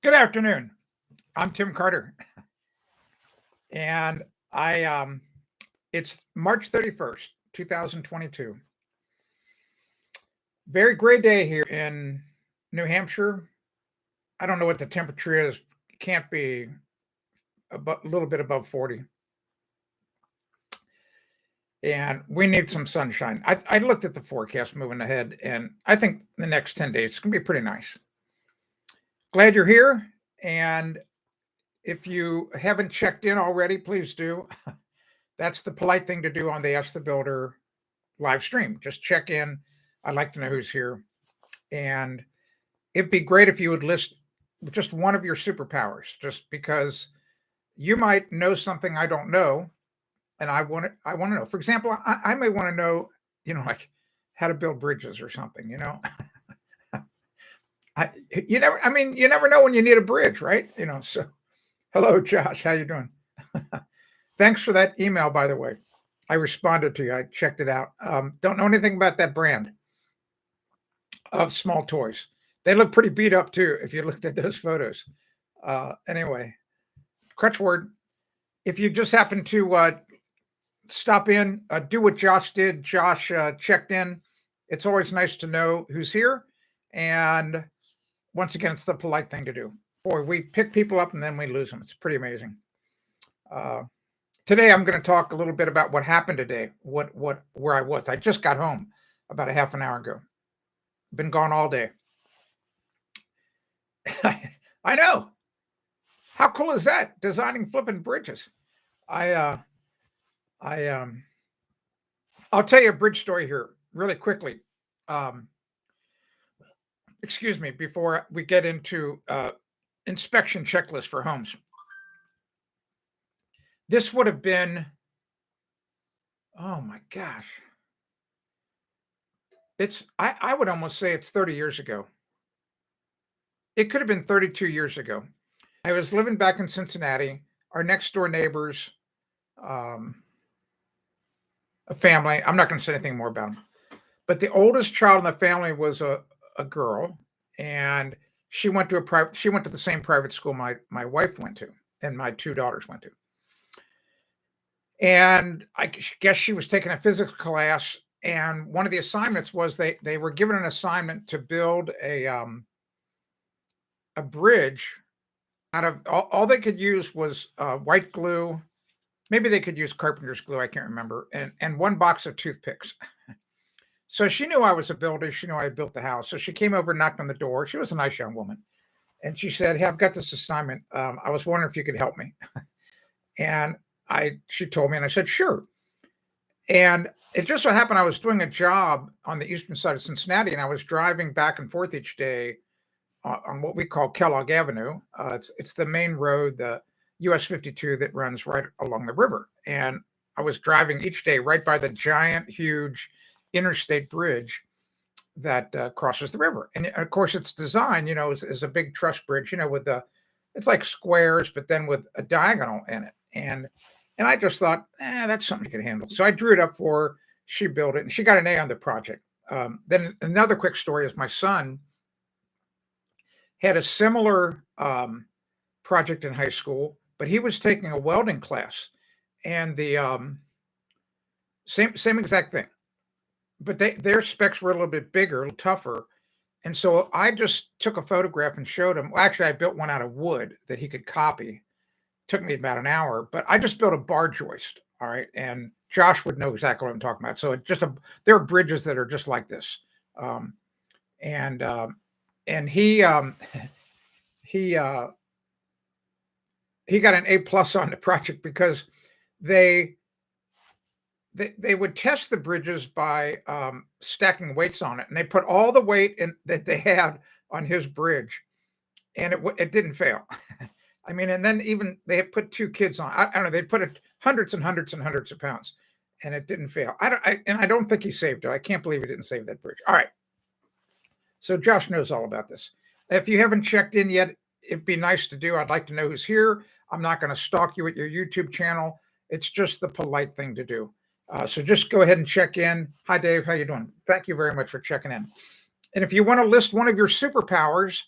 Good afternoon. I'm Tim Carter, and I it's March 31st, 2022. Very gray day here in New Hampshire. I don't know what the temperature is. It can't be a little bit above 40. And we need some sunshine. I looked at the forecast moving ahead, and I think the next 10 days it's going to be pretty nice. Glad you're here. And if you haven't checked in already, please do. That's the polite thing to do on the Ask the Builder live stream. Just check in. I'd like to know who's here. And it'd be great if you would list just one of your superpowers, just because you might know something I don't know. And I want to know. For example, I may want to know, like how to build bridges or something, you never know when you need a bridge, right? So hello, Josh. How you doing? Thanks for that email, by the way. I responded to you. I checked it out. Don't know anything about that brand of small toys. They look pretty beat up too, if you looked at those photos. Anyway, crutch word. If you just happen to stop in, do what Josh did. Josh checked in. It's always nice to know who's here. And once again, it's the polite thing to do. Boy, we pick people up and then we lose them. It's pretty amazing. Today, I'm going to talk a little bit about what happened today, where I was. I just got home about a half an hour ago. Been gone all day. I know. How cool is that? Designing flipping bridges. I'll tell you a bridge story here really quickly. Excuse me, before we get into inspection checklist for homes. This would have been, oh my gosh. I would almost say it's 30 years ago. It could have been 32 years ago. I was living back in Cincinnati. Our next door neighbors, a family, I'm not going to say anything more about them, but the oldest child in the family was a girl, and she went to the same private school my wife went to, and my two daughters went to. And I guess she was taking a physics class, and one of the assignments was they were given an assignment to build a bridge out of all they could use was white glue. Maybe they could use carpenter's glue. I can't remember. And one box of toothpicks. So she knew I was a builder. She knew I had built the house. So she came over and knocked on the door. She was a nice young woman. And she said, "Hey, I've got this assignment. I was wondering if you could help me." And she told me, and I said, "Sure." And it just so happened I was doing a job on the eastern side of Cincinnati, and I was driving back and forth each day on what we call Kellogg Avenue. It's the main road, the US 52 that runs right along the river. And I was driving each day right by the giant, huge interstate bridge that crosses the river. And of course, it's designed, is a big truss bridge, it's like squares, but then with a diagonal in it. And I just thought, that's something you can handle. So I drew it up for her. She built it, and she got an A on the project. Then another quick story is my son had a similar project in high school, but he was taking a welding class, and the same exact thing. But their specs were a little bit bigger, a little tougher. And so I just took a photograph and showed him. Well, actually, I built one out of wood that he could copy. Took me about an hour, but I just built a bar joist. All right. And Josh would know exactly what I'm talking about. So it's just there are bridges that are just like this. And he got an A+ on the project because they would test the bridges by stacking weights on it, and they put all the weight that they had on his bridge, and it didn't fail. I mean, and then even they had put two kids on. I don't know. They put it hundreds and hundreds and hundreds of pounds, and it didn't fail. I don't think he saved it. I can't believe he didn't save that bridge. All right. So Josh knows all about this. If you haven't checked in yet, it'd be nice to do. I'd like to know who's here. I'm not going to stalk you at your YouTube channel. It's just the polite thing to do. So just go ahead and check in. Hi, Dave. How you doing? Thank you very much for checking in. And if you want to list one of your superpowers,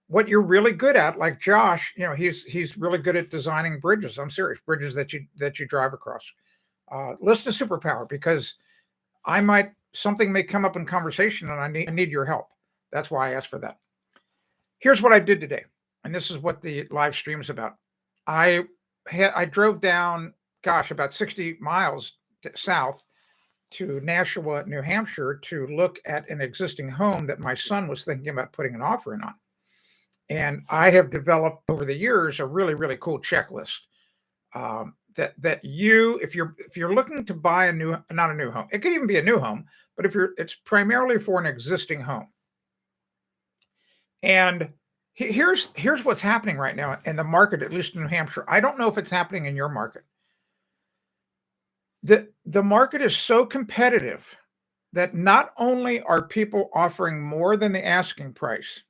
what you're really good at, like Josh, he's really good at designing bridges. I'm serious, bridges that you drive across. Listen to superpower, because something may come up in conversation and I need your help. That's why I asked for that. Here's what I did today, and this is what the live stream is about. I drove down, gosh, about 60 miles south to Nashua, New Hampshire, to look at an existing home that my son was thinking about putting an offer in on. And I have developed over the years a really, really cool checklist, that if you're looking to buy not a new home, it could even be a new home, but it's primarily for an existing home. And here's what's happening right now in the market, at least in New Hampshire. I don't know if it's happening in your market. The market is so competitive that not only are people offering more than the asking price,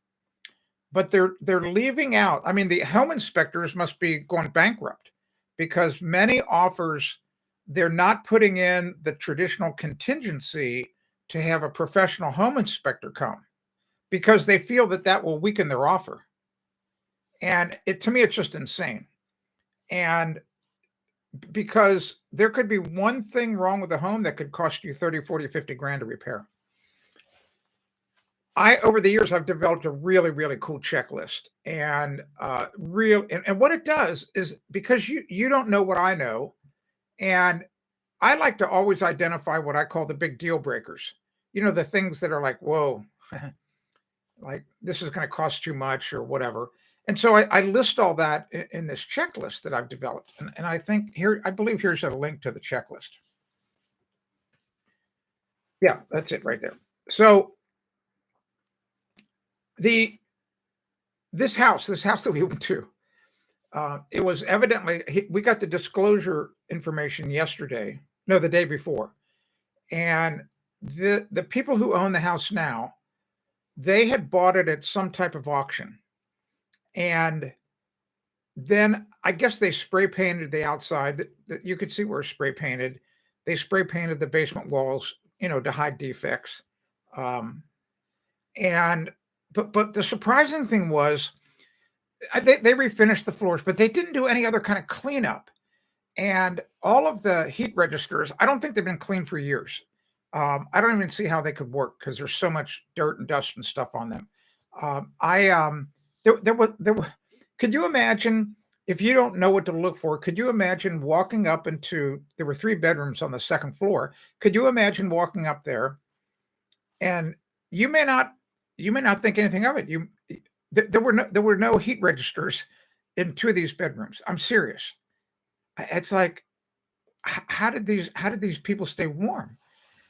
but they're leaving out. I mean, the home inspectors must be going bankrupt, because many offers, they're not putting in the traditional contingency to have a professional home inspector come, because they feel that will weaken their offer. And to me, it's just insane. And because there could be one thing wrong with the home that could cost you 30, 40, 50 grand to repair. Over the years, I've developed a really, really cool checklist, and what it does is, because you don't know what I know, and I like to always identify what I call the big deal breakers. The things that are like, whoa, like this is going to cost too much or whatever. And so I list all that in this checklist that I've developed. And I believe here's a link to the checklist. Yeah, that's it right there. So this house that we went to, it was evidently, we got the disclosure information yesterday, no, the day before. And the people who own the house now, they had bought it at some type of auction. And then I guess they spray painted the outside. That you could see where it's spray painted. They spray painted the basement walls, to hide defects. Um, and but the surprising thing was, they refinished the floors, but they didn't do any other kind of cleanup. And all of the heat registers, I don't think they've been cleaned for years. I don't even see how they could work, because there's so much dirt and dust and stuff on them. Could you imagine, if you don't know what to look for, could you imagine walking up there were 3 bedrooms on the second floor. Could you imagine walking up there, and you may not think anything of it. There were no heat registers in 2 of these bedrooms. I'm serious. It's like, how did these people stay warm?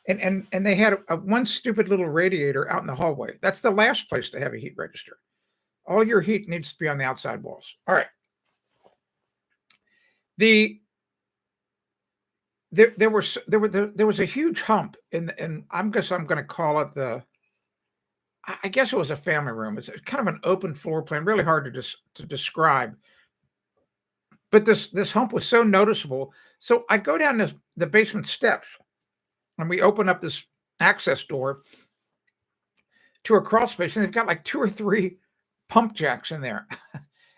And they had one stupid little radiator out in the hallway. That's the last place to have a heat register. All your heat needs to be on the outside walls. All right. There was a huge hump in I'm going to call it I guess it was a family room. It's kind of an open floor plan, really hard to describe. But this hump was so noticeable. So I go down the basement steps, and we open up this access door to a crawl space, and they've got like 2 or 3 pump jacks in there.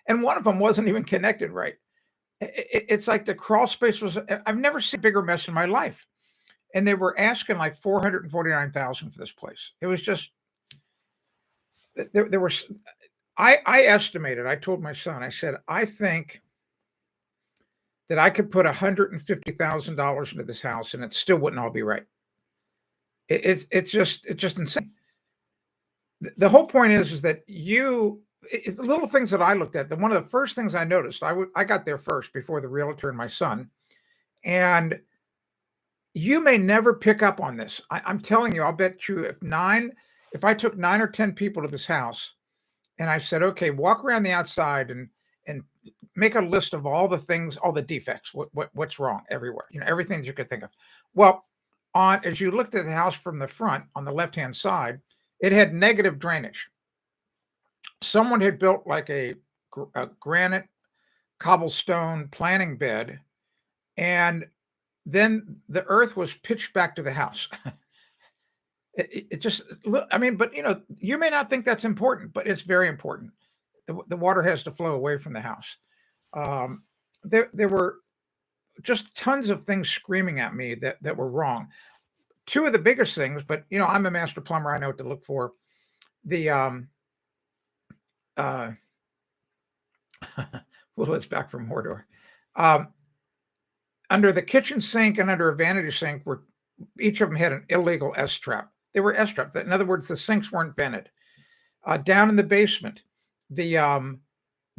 And one of them wasn't even connected right. It's like the crawl space I've never seen a bigger mess in my life. And they were asking like $449,000 for this place. It was just, there was, I estimated, I told my son, I said, I think that I could put $150,000 into this house and it still wouldn't all be right. It's just insane. The whole point is that the little things that I looked at, one of the first things I noticed, I got there first before the realtor and my son, and you may never pick up on this. I'm telling you, I'll bet you if I took 9 or 10 people to this house and I said, okay, walk around the outside and make a list of all the things, all the defects, what's wrong everywhere, everything that you could think of. Well, as you looked at the house from the front on the left-hand side, it had negative drainage. Someone had built like a granite cobblestone planting bed, and then the earth was pitched back to the house. It just, I mean, but you may not think that's important, but it's very important. the water has to flow away from the house. There were just tons of things screaming at me that were wrong. Two of the biggest things, but I'm a master plumber. I know what to look for. The uh, well, it's back from Mordor. Under the kitchen sink and under a vanity sink were each of them had an illegal S trap. They were S trapped. In other words, the sinks weren't vented. Down in the basement, the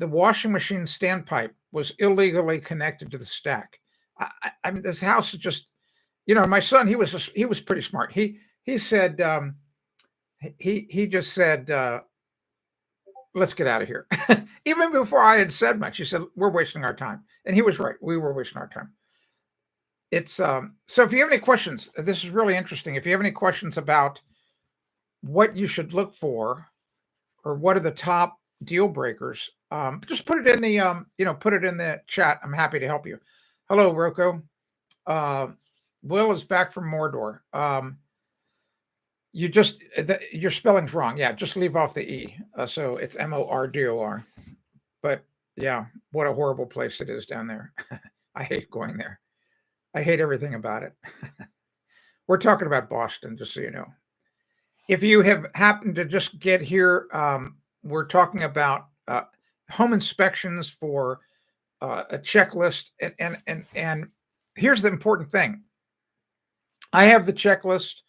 washing machine standpipe was illegally connected to the stack. I mean, this house is just, my son. He was pretty smart. He said he just said, let's get out of here. Even before I had said much, he said, we're wasting our time. And he was right. We were wasting our time. It's so if you have any questions, this is really interesting. If you have any questions about what you should look for or what are the top deal breakers, just put it in the put it in the chat. I'm happy to help you. Hello, Rocco. Will is back from Mordor. Your spelling's wrong. Yeah, just leave off the E. So it's Mordor. But yeah, what a horrible place it is down there. I hate going there. I hate everything about it. We're talking about Boston, just so you know. If you have happened to just get here, we're talking about home inspections for a checklist. And here's the important thing. I have the checklist.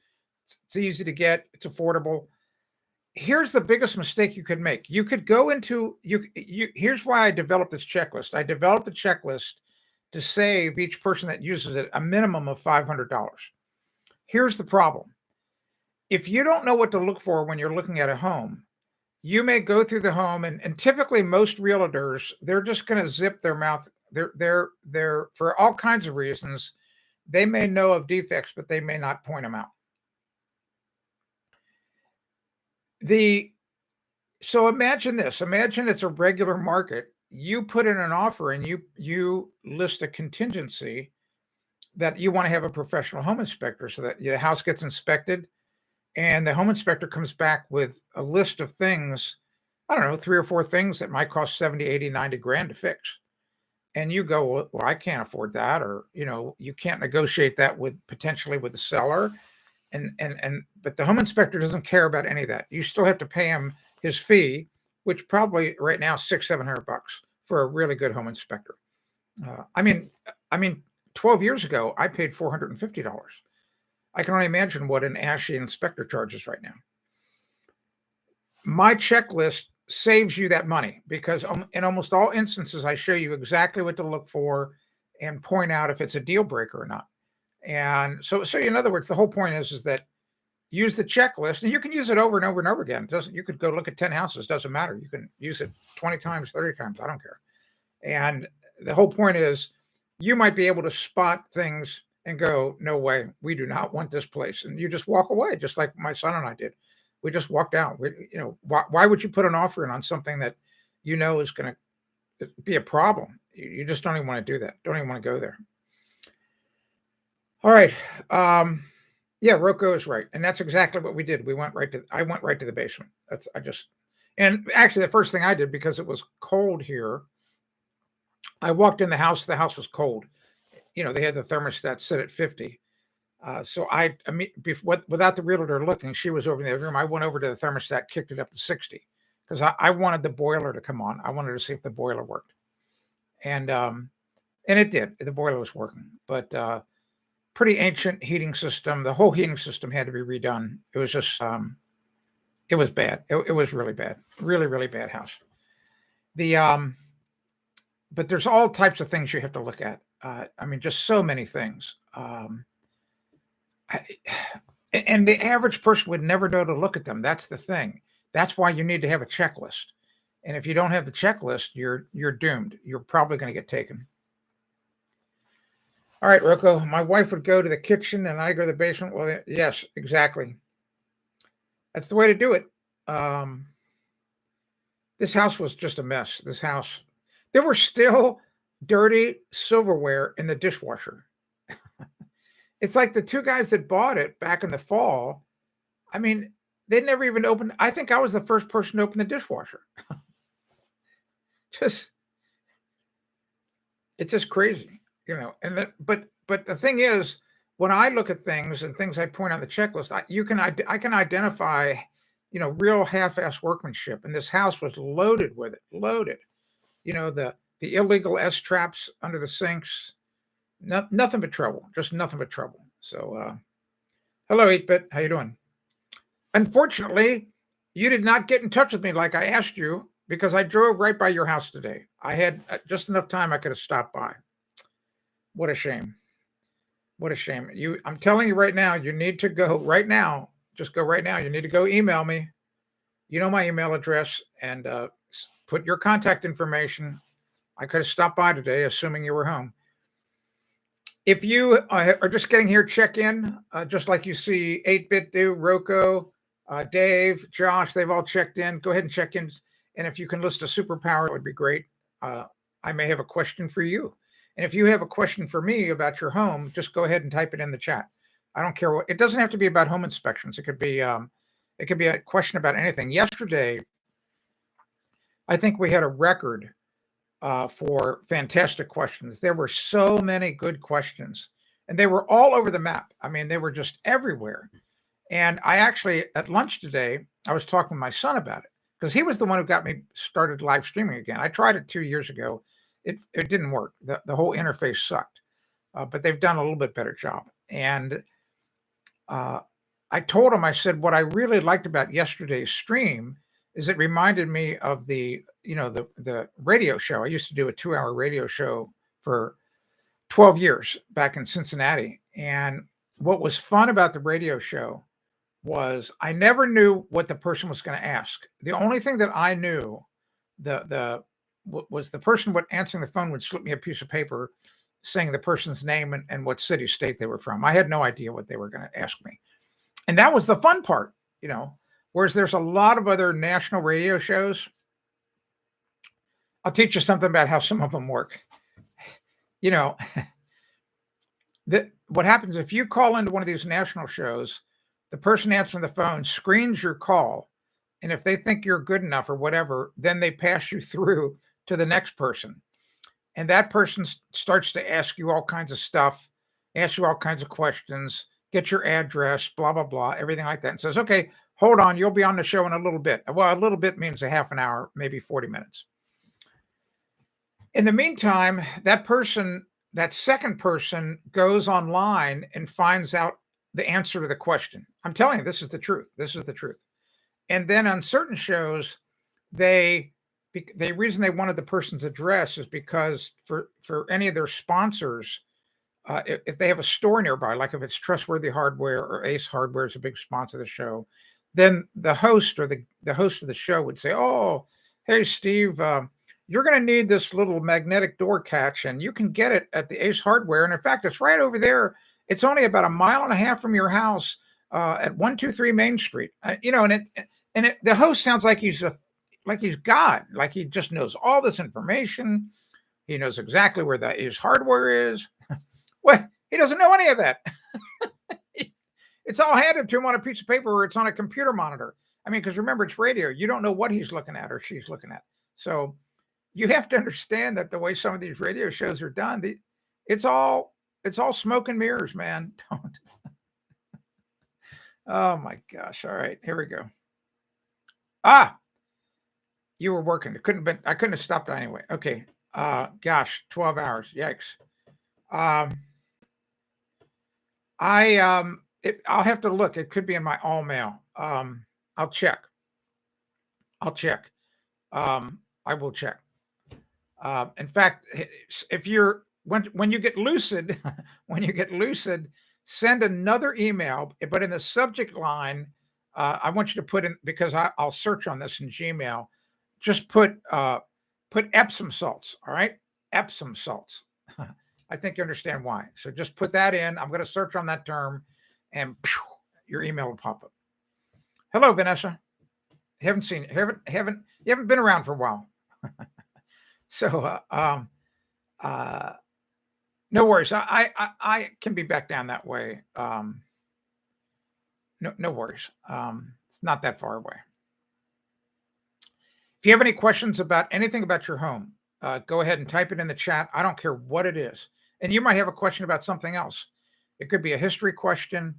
It's easy to get. It's affordable. Here's the biggest mistake you could make. You could go into here's why I developed this checklist. I developed a checklist to save each person that uses it a minimum of $500. Here's the problem. If you don't know what to look for when you're looking at a home, you may go through the home and typically most realtors, they're just going to zip their mouth. They're for all kinds of reasons. They may know of defects, but they may not point them out. So imagine this. Imagine it's a regular market. You put in an offer and you list a contingency that you want to have a professional home inspector so that the house gets inspected and the home inspector comes back with a list of things, I don't know, 3 or 4 things that might cost 70, 80, 90 grand to fix. And you go, well, I can't afford that. Or, you can't negotiate that potentially with the seller. But the home inspector doesn't care about any of that. You still have to pay him his fee, which probably right now $600-700 for a really good home inspector. I mean, 12 years ago, I paid $450. I can only imagine what an ASHI inspector charges right now. My checklist saves you that money because in almost all instances, I show you exactly what to look for and point out if it's a deal breaker or not. And so in other words, the whole point is that use the checklist, and you can use it over and over and over again. You could go look at 10 houses, doesn't matter. You can use it 20 times, 30 times, I don't care. And the whole point is you might be able to spot things and go, no way, we do not want this place. And you just walk away, just like my son and I did. We just walked out. Why would you put an offer in on something that is going to be a problem? You just don't even want to do that. Don't even want to go there. All right. Yeah, Rocco is right. And that's exactly what we did. I went right to the basement. And actually the first thing I did, because it was cold here, I walked in the house was cold. They had the thermostat set at 50. So without the realtor looking, she was over in the other room. I went over to the thermostat, kicked it up to 60 because I wanted the boiler to come on. I wanted to see if the boiler worked. And it did. The boiler was working, but pretty ancient heating system. The whole heating system had to be redone. It was just, it was bad. It was really bad. Really, really bad house. But there's all types of things you have to look at. Just so many things. And the average person would never know to look at them. That's the thing. That's why you need to have a checklist. And if you don't have the checklist, you're doomed. You're probably going to get taken. All right, Rocco, my wife would go to the kitchen and I go to the basement. Well, yes, exactly. That's the way to do it. This house was just a mess. There were still dirty silverware in the dishwasher. It's like the 2 guys that bought it back in the fall. They never even opened. I think I was the first person to open the dishwasher. it's just crazy, and but the thing is, when I look at things and things I point on the checklist, I can identify, real half-ass workmanship, and this house was loaded with it, loaded. The illegal S traps under the sinks, nothing but trouble, just nothing but trouble. So, hello, 8-Bit, how you doing? Unfortunately, you did not get in touch with me like I asked you because I drove right by your house today. I had just enough time I could have stopped by. What a shame. What a shame. I'm telling you right now, you need to go right now. Just go right now. You need to go email me. You know my email address, and put your contact information. I could have stopped by today, assuming you were home. If you are just getting here, check in, just like you see 8-Bit do, Rocco, Dave, Josh, they've all checked in. Go ahead and check in. And if you can list a superpower, it would be great. I may have a question for you. And if you have a question for me about your home, just go ahead and type it in the chat. I don't care what. It doesn't have to be about home inspections. It could be a question about anything. Yesterday, I think we had a record for fantastic questions. There were so many good questions, and they were all over the map. I mean, they were just everywhere. And I actually, at lunch today, I was talking with my son about it because he was the one who got me started live streaming again. I tried it 2 years ago. It didn't work. The whole interface sucked, but they've done a little bit better job. And I told him, I said, what I really liked about yesterday's stream is it reminded me of the radio show. I used to do a 2-hour radio show for 12 years back in Cincinnati. And what was fun about the radio show was I never knew what the person was going to ask. The only thing that I knew was the person answering the phone would slip me a piece of paper saying the person's name and what city, state they were from. I had no idea what they were going to ask me. And that was the fun part, whereas there's a lot of other national radio shows. I'll teach you something about how some of them work. What happens if you call into one of these national shows, the person answering the phone screens your call, and if they think you're good enough or whatever, then they pass you through to the next person. And that person starts to ask you all kinds of stuff, ask you all kinds of questions, get your address, blah, blah, blah, everything like that, and says, okay, hold on, you'll be on the show in a little bit. Well, a little bit means a half an hour, maybe 40 minutes. In the meantime, that second person goes online and finds out the answer to the question. I'm telling you, this is the truth. This is the truth. And then on certain shows, the reason they wanted the person's address is because for any of their sponsors, if they have a store nearby, like if it's Trustworthy Hardware or Ace Hardware is a big sponsor of the show, then the host or the host of the show would say, oh, hey, Steve, you're going to need this little magnetic door catch, and you can get it at the Ace Hardware. And in fact, it's right over there. It's only about 1.5 miles from your house at 123 Main Street. The host sounds like he's God, like he just knows all this information. He knows exactly where the Ace Hardware is. Well, he doesn't know any of that. It's all handed to him on a piece of paper or it's on a computer monitor. I mean, because remember, it's radio. You don't know what he's looking at or she's looking at. So you have to understand that the way some of these radio shows are done, it's all smoke and mirrors, man. Don't. Oh my gosh. All right, here we go. You were working. I couldn't have stopped anyway. Okay. Gosh, 12 hours. Yikes. I'll have to look. It could be in my all mail. I'll check. I will check. In fact, if when you get lucid, send another email, but in the subject line, I want you to put in, because I'll search on this in Gmail. Just put Epsom salts. All right, Epsom salts. I think you understand why. So just put that in. I'm going to search on that term, and your email will pop up. Hello, Vanessa. You haven't been around for a while. So no worries. I can be back down that way. No worries. It's not that far away. If you have any questions about anything about your home, go ahead and type it in the chat. I don't care what it is. And you might have a question about something else. It could be a history question.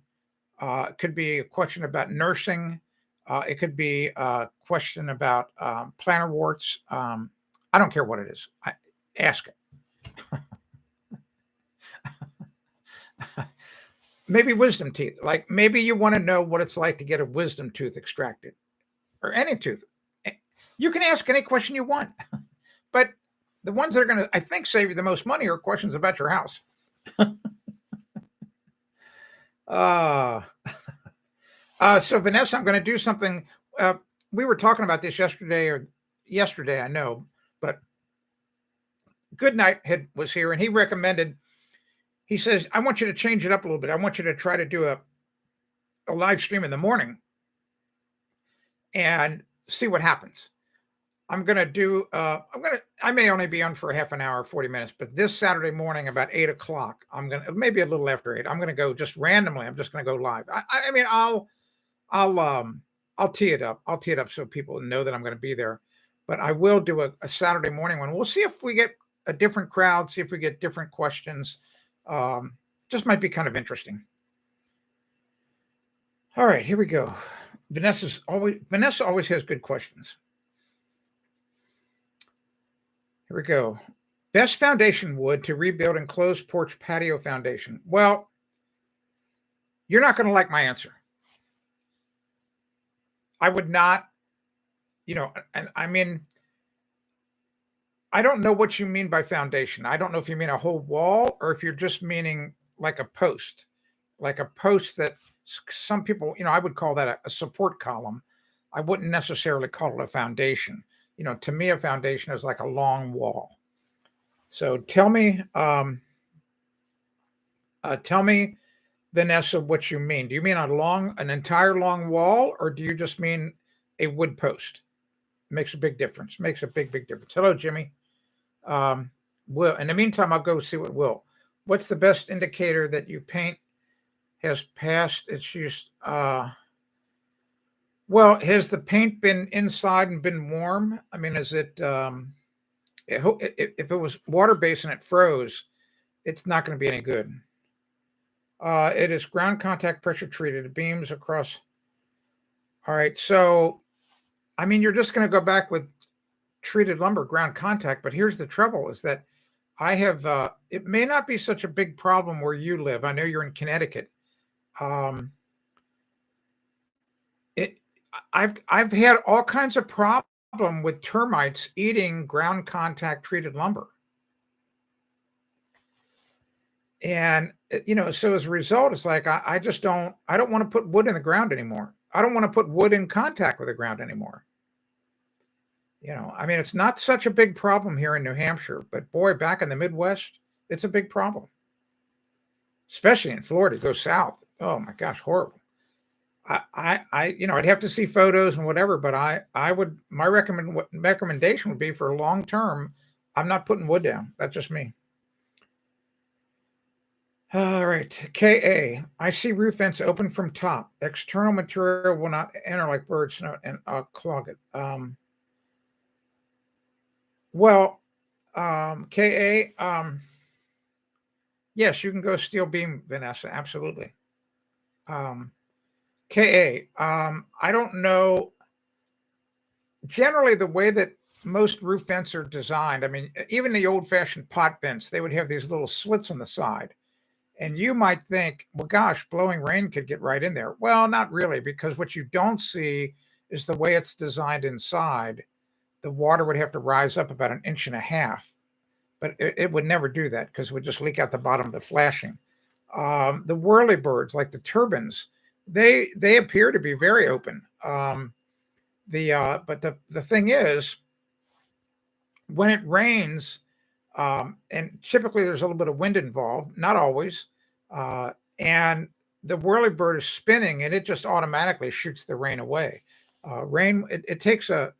It could be a question about nursing. It could be a question about plantar warts. I don't care what it is. Ask it. Maybe wisdom teeth. Like maybe you want to know what it's like to get a wisdom tooth extracted or any tooth. You can ask any question you want, but the ones that are going to, I think, save you the most money are questions about your house. So Vanessa, I'm going to do something. We were talking about this yesterday, I know, but Goodnight was here and he recommended, he says, I want you to change it up a little bit. I want you to try to do a live stream in the morning and see what happens. I'm going to do, I may only be on for a half an hour, 40 minutes, but this Saturday morning about 8 o'clock, I'm going to, maybe a little after 8, I'm going to go just randomly. I'm just going to go live. I mean, I'll tee it up. I'll tee it up so people know that I'm going to be there, but I will do a Saturday morning one. We'll see if we get a different crowd, see if we get different questions. Just might be kind of interesting. All right, here we go. Vanessa always has good questions. Here we go. Best foundation wood to rebuild enclosed porch patio foundation. Well, you're not going to like my answer. I would not, and I mean, I don't know what you mean by foundation. I don't know if you mean a whole wall or if you're just meaning like a post that some people, I would call that a support column. I wouldn't necessarily call it a foundation. To me, a foundation is like a long wall. So tell me, Vanessa, what you mean. Do you mean an entire long wall, or do you just mean a wood post? Makes a big difference. Makes a big difference. Hello, Jimmy. Will, in the meantime, I'll go see what Will. What's the best indicator that you paint has passed its use? Well, has the paint been inside and been warm? I mean, is it, if it was water-based and it froze, it's not going to be any good. It is ground contact pressure treated, beams across. All right. So, I mean, you're just going to go back with treated lumber, ground contact, but here's the trouble is that I have, it may not be such a big problem where you live. I know you're in Connecticut. I've had all kinds of problem with termites eating ground contact treated lumber. And, so as a result, it's like, I don't want to put wood in the ground anymore. I don't want to put wood in contact with the ground anymore. I mean, it's not such a big problem here in New Hampshire, but boy, back in the Midwest, it's a big problem. Especially in Florida, go south. Oh my gosh, horrible. I'd have to see photos and whatever, but my recommendation would be for long term, I'm not putting wood down. That's just me. All right. KA, I see roof vents open from top. External material will not enter like bird snow and clog it. Well, KA, yes, you can go steel beam, Vanessa. Absolutely. KA, I don't know. Generally, the way that most roof vents are designed, I mean, even the old-fashioned pot vents, they would have these little slits on the side. And you might think, well, gosh, blowing rain could get right in there. Well, not really, because what you don't see is the way it's designed inside. The water would have to rise up about 1.5 inches, but it would never do that because it would just leak out the bottom of the flashing. The whirlybirds, like the turbines, they appear to be very open. But the thing is, when it rains, and typically there's a little bit of wind involved, not always, and the whirlybird is spinning and it just automatically shoots the rain away. It takes a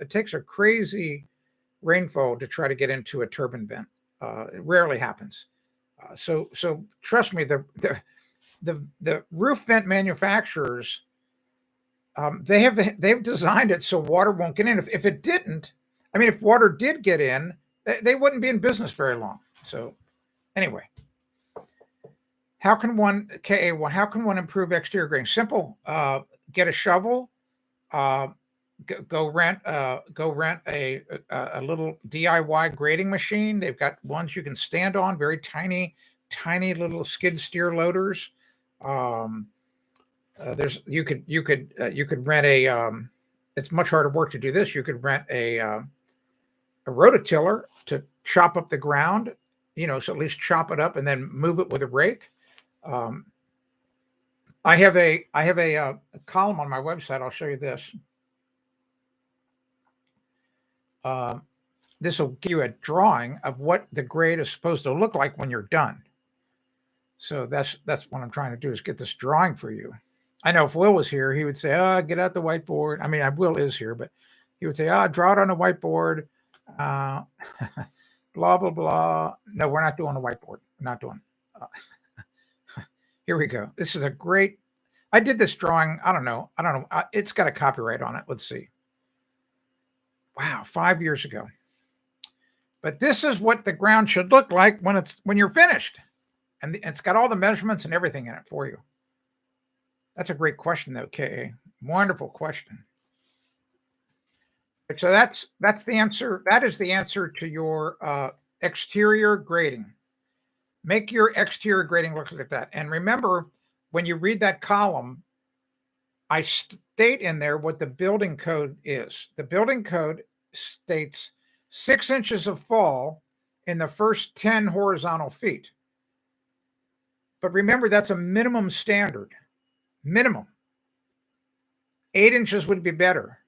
crazy rainfall to try to get into a turbine vent. It rarely happens. So trust me, the roof vent manufacturers, they've designed it so water won't get in. If it didn't, I mean, if water did get in, they wouldn't be in business very long. So anyway, how can one KA1? How can one improve exterior grading? Simple. Get a shovel. Uh, go rent a little DIY grading machine. They've got ones you can stand on, very tiny little skid steer loaders. There's you could rent a. It's much harder work to do this. You could rent a rototiller to chop up the ground, so at least chop it up and then move it with a rake. I have a column on my website. I'll show you this. This will give you a drawing of what the grade is supposed to look like when you're done. So that's what I'm trying to do, is get this drawing for you. I know if Will was here, he would say, get out the whiteboard. I mean, Will is here, but he would say, draw it on a whiteboard. Blah, blah, blah. No, we're not doing a whiteboard. We're not doing. Here we go. This is a great, I did this drawing. I don't know. It's got a copyright on it. Let's see. Wow. 5 years ago. But this is what the ground should look like when you're finished. And it's got all the measurements and everything in it for you. That's a great question, though, KA. Wonderful question. So that's the answer. That is the answer to your exterior grading. Make your exterior grading look like that. And remember, when you read that column, I state in there what the building code is. The building code states 6 inches of fall in the first 10 horizontal feet. But remember, that's a minimum standard. Minimum. 8 inches would be better.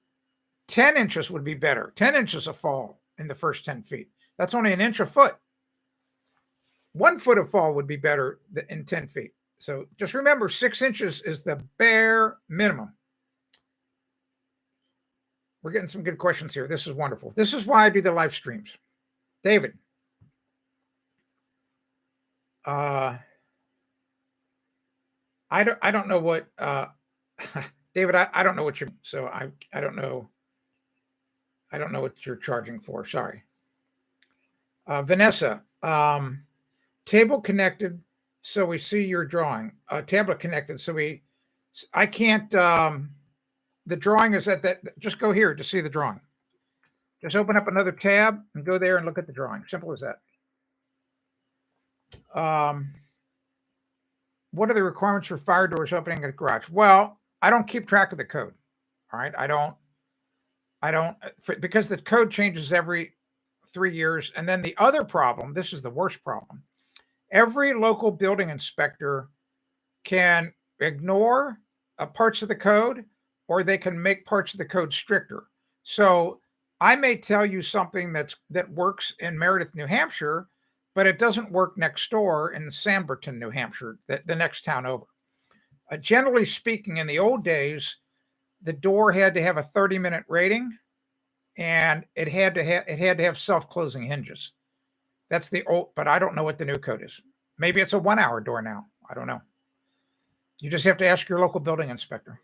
10 inches would be better. 10 inches of fall in the first 10 feet. That's only an inch a foot. 1 foot of fall would be better in 10 feet. So just remember, 6 inches is the bare minimum. We're getting some good questions here. This is wonderful. This is why I do the live streams. David. I don't know what David, I don't know what you're, so I don't know. I don't know what you're charging for. Sorry. Vanessa, table connected, so we see your drawing. Tablet connected, so I can't, the drawing is at that, just go here to see the drawing. Just open up another tab and go there and look at the drawing. Simple as that. What are the requirements for fire doors opening at a garage? Well, I don't keep track of the code. All right. I don't, because the code changes every 3 years. And then the other problem, this is the worst problem. Every local building inspector can ignore parts of the code, or they can make parts of the code stricter. So I may tell you something that works in Meredith, New Hampshire, but it doesn't work next door in Sanbornton, New Hampshire, the next town over. Generally speaking, in the old days, the door had to have a 30-minute rating, and it had to have self-closing hinges. That's the old, but I don't know what the new code is. Maybe it's a 1 hour door now. I don't know. You just have to ask your local building inspector.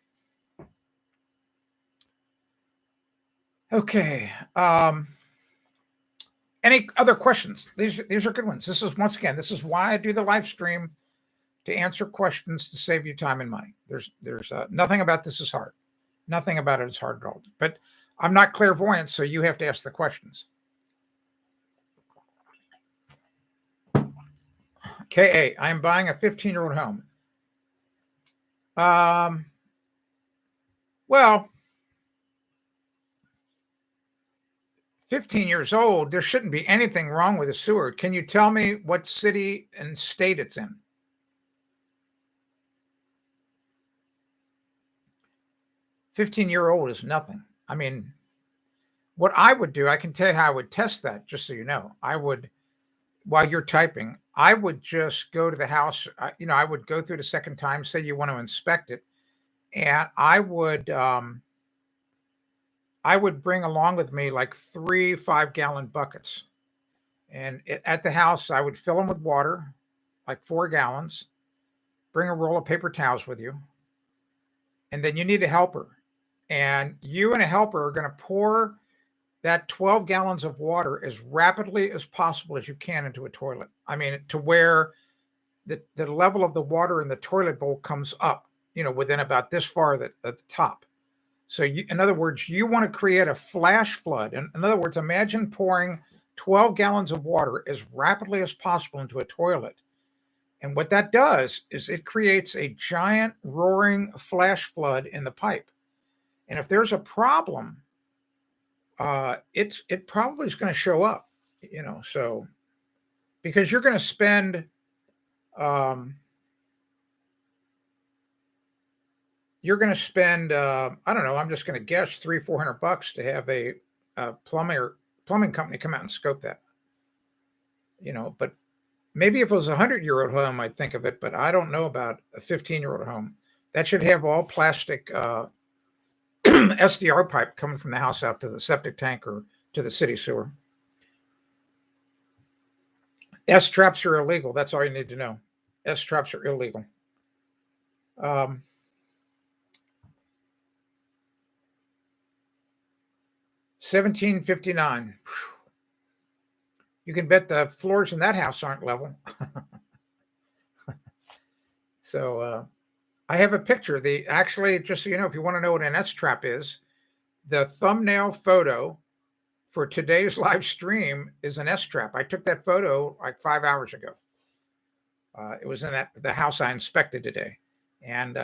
Okay. Any other questions? These are good ones. This is why I do the live stream, to answer questions, to save you time and money. There's nothing about this is hard. Nothing about it is hard at all. But I'm not clairvoyant, so you have to ask the questions. KA, I am buying a 15-year-old home. Well, 15 years old, there shouldn't be anything wrong with the sewer. Can you tell me what city and state it's in? $15-year-old is nothing. I mean, what I would do, I can tell you how I would test that, just so you know. I would, while you're typing, I would just go to the house. I would go through the second time, say you want to inspect it, and I would bring along with me like 3 5-gallon buckets. And at the house, I would fill them with water, like 4 gallons, bring a roll of paper towels with you. And then you need a helper. And you and a helper are going to pour that 12 gallons of water as rapidly as possible as you can into a toilet. I mean, to where the level of the water in the toilet bowl comes up, within about this far at the top. So in other words, you want to create a flash flood. In other words, imagine pouring 12 gallons of water as rapidly as possible into a toilet. And what that does is it creates a giant roaring flash flood in the pipe. And if there's a problem, it probably is going to show up, so because you're going to spend, I don't know, I'm just going to guess $300-400 to have a plumbing company come out and scope that, but maybe if it was a 100-year-old home, I'd think of it, but I don't know about a 15-year-old home. That should have all plastic SDR pipe coming from the house out to the septic tank or to the city sewer. S-traps are illegal. That's all you need to know. S-traps are illegal. 1759. You can bet the floors in that house aren't level. So I have a picture. Actually, just so you know, if you want to know what an S-trap is, the thumbnail photo for today's live stream is an S-trap. I took that photo like 5 hours ago. It was in the house I inspected today. And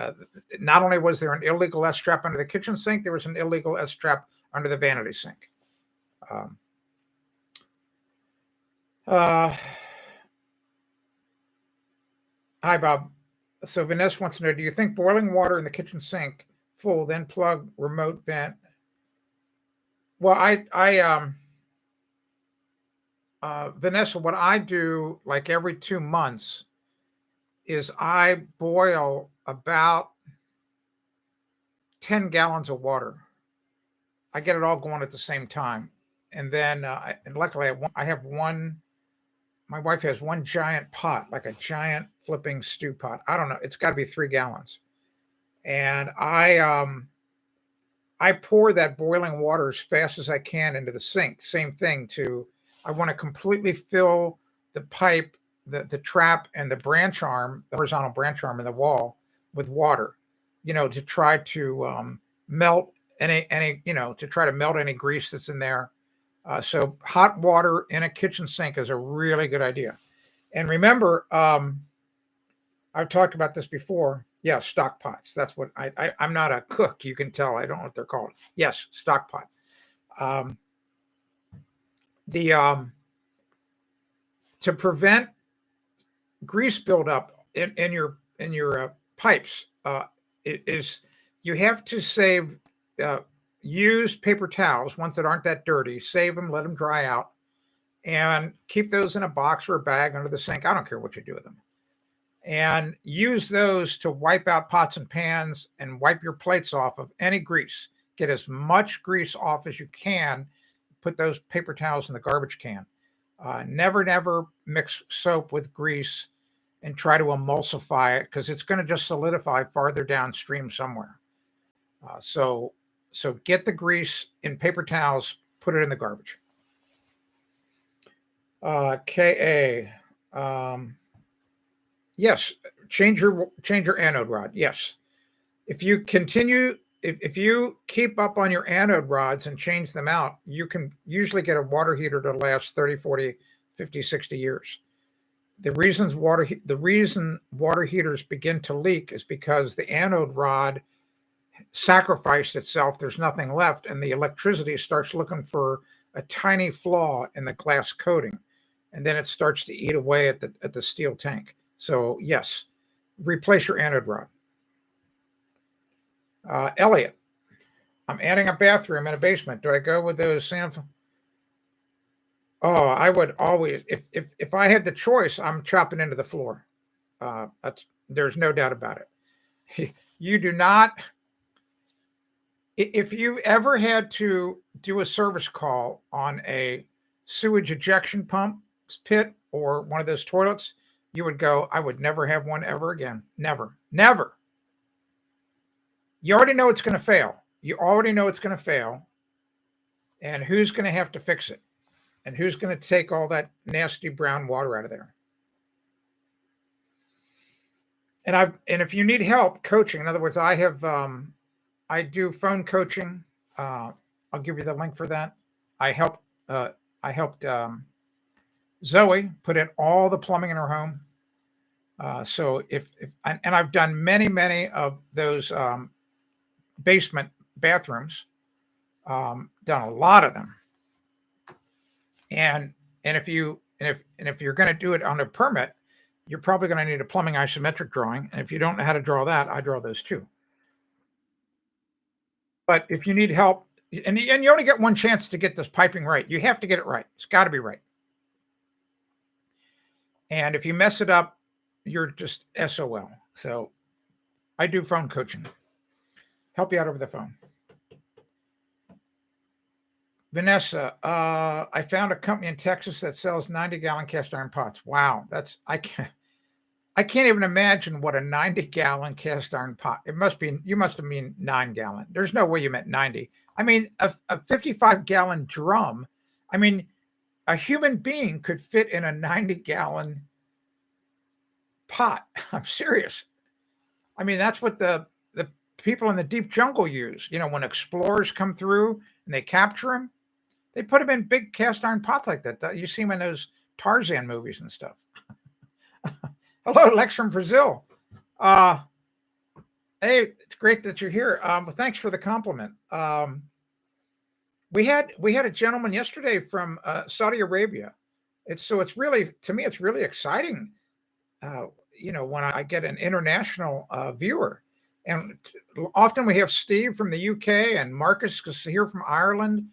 not only was there an illegal S-trap under the kitchen sink, there was an illegal S-trap under the vanity sink. Hi, Bob. So Vanessa wants to know, do you think boiling water in the kitchen sink full, then plug remote vent? Well, Vanessa, what I do like every 2 months is I boil about 10 gallons of water. I get it all going at the same time. And then, and luckily I have one, my wife has one giant pot, like a giant flipping stew pot. I don't know. It's got to be 3 gallons. And I pour that boiling water as fast as I can into the sink. Same thing I want to completely fill the pipe, the trap and the branch arm, the horizontal branch arm in the wall with water, to try to melt any, to try to melt any grease that's in there. So hot water in a kitchen sink is a really good idea. And remember, I've talked about this before. Yeah, stock pots. That's what I'm not a cook. You can tell. I don't know what they're called. Yes, stock pot. To prevent grease buildup in your pipes, you have to save used paper towels, ones that aren't that dirty. Save them, let them dry out, and keep those in a box or a bag under the sink. I don't care what you do with them. And use those to wipe out pots and pans and wipe your plates off of any grease. Get as much grease off as you can. Put those paper towels in the garbage can. Never mix soap with grease and try to emulsify it, because it's going to just solidify farther downstream somewhere. So get the grease in paper towels, put it in the garbage. KA. Yes, change your anode rod. Yes. If you keep up on your anode rods and change them out, you can usually get a water heater to last 30, 40, 50, 60 years. The reason water heaters begin to leak is because the anode rod sacrificed itself. There's nothing left, and the electricity starts looking for a tiny flaw in the glass coating, and then it starts to eat away at the steel tank. So yes, replace your anode rod. Elliot, I'm adding a bathroom in a basement. Do I go with those Oh, I would always, if I had the choice, I'm chopping into the floor. There's no doubt about it. You do not. If you ever had to do a service call on a sewage ejection pump pit or one of those toilets, you would go, I would never have one ever again. Never. You already know it's going to fail. And who's going to have to fix it? And who's going to take all that nasty brown water out of there? And if you need help coaching, in other words, I do phone coaching. I'll give you the link for that. I helped uh, I helped Zoe put in all the plumbing in her home. So if and I've done many of those basement bathrooms, done a lot of them. And if you're going to do it on a permit, you're probably going to need a plumbing isometric drawing. And if you don't know how to draw that, I draw those too. But if you need help, and you only get one chance to get this piping right, you have to get it right. It's got to be right. And if you mess it up, you're just SOL. So I do phone coaching. Help you out over the phone. Vanessa, I found a company in Texas that sells 90-gallon cast iron pots. Wow, I can't even imagine what a 90-gallon cast iron pot. You must have mean 9-gallon. There's no way you meant 90. I mean, a 55-gallon drum. I mean, a human being could fit in a 90-gallon pot. I'm serious. I mean, that's what the people in the deep jungle use. You know, when explorers come through and they capture them, they put them in big cast iron pots like that. You see them in those Tarzan movies and stuff. Hello, Lex from Brazil. Hey, it's great that you're here. Thanks for the compliment. We had a gentleman yesterday from Saudi Arabia. It's really, to me, it's really exciting. When I get an international viewer, and often we have Steve from the UK and Marcus is here from Ireland.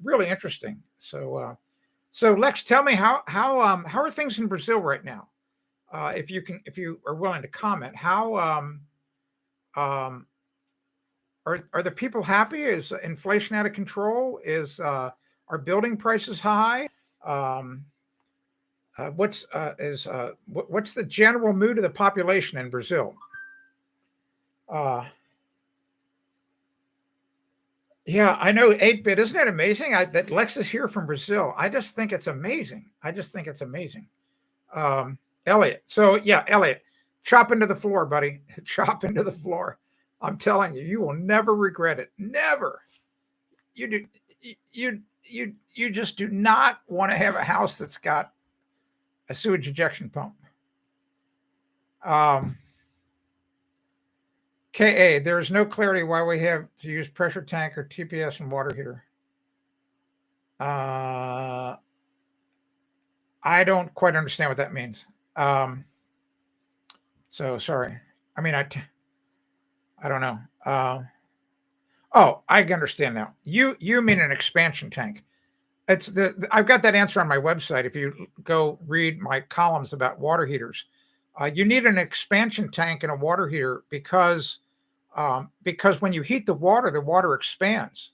Really interesting. So Lex, tell me how are things in Brazil right now? If you are willing to comment, how are the people happy? Is inflation out of control? Are building prices high? What's the general mood of the population in Brazil? Yeah, I know 8-bit. Isn't it amazing that Lex is here from Brazil? I just think it's amazing. Elliot. So yeah, Elliot, chop into the floor, buddy. Chop into the floor. I'm telling you, you will never regret it. Never. You just do not want to have a house that's got a sewage ejection pump. KA, there's no clarity why we have to use pressure tank or TPS and water heater. I don't quite understand what that means. So sorry. I mean, I don't know. Oh, I understand now. You mean an expansion tank. I've got that answer on my website. If you go read my columns about water heaters, you need an expansion tank and a water heater because when you heat the water expands.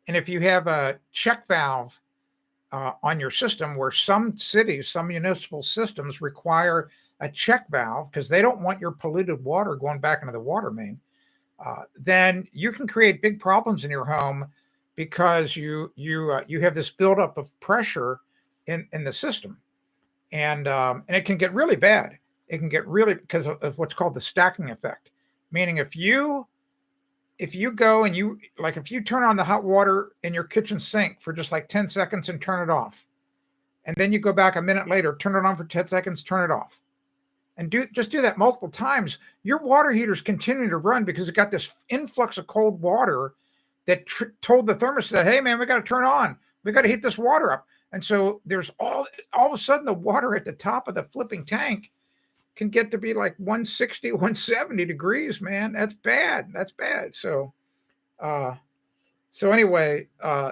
And if you have a check valve on your system, where some municipal systems require a check valve because they don't want your polluted water going back into the water main, then you can create big problems in your home because you have this buildup of pressure in the system, and it can get really bad. It can get really, because of what's called the stacking effect. Meaning, if you go and if you turn on the hot water in your kitchen sink for just like 10 seconds and turn it off, and then you go back a minute later, turn it on for 10 seconds, turn it off, and do that multiple times, your water heater's continuing to run because it got this influx of cold water that told the thermostat, hey man, we got to turn on. We got to heat this water up. And so there's all of a sudden the water at the top of the flipping tank can get to be like 160, 170 degrees, man. That's bad. So anyway,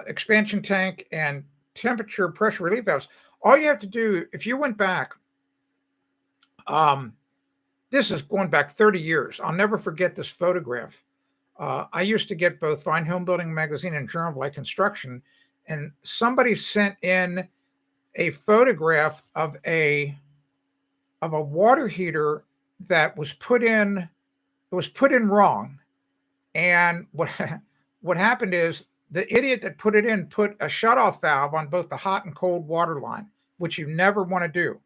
expansion tank and temperature pressure relief valves. All you have to do, if you went back, this is going back 30 years. I'll never forget this photograph. I used to get both Fine Home Building Magazine and Journal of Light Construction, and somebody sent in a photograph of a water heater that was put in wrong. And what happened is the idiot that put it in put a shutoff valve on both the hot and cold water line, which you never want to do.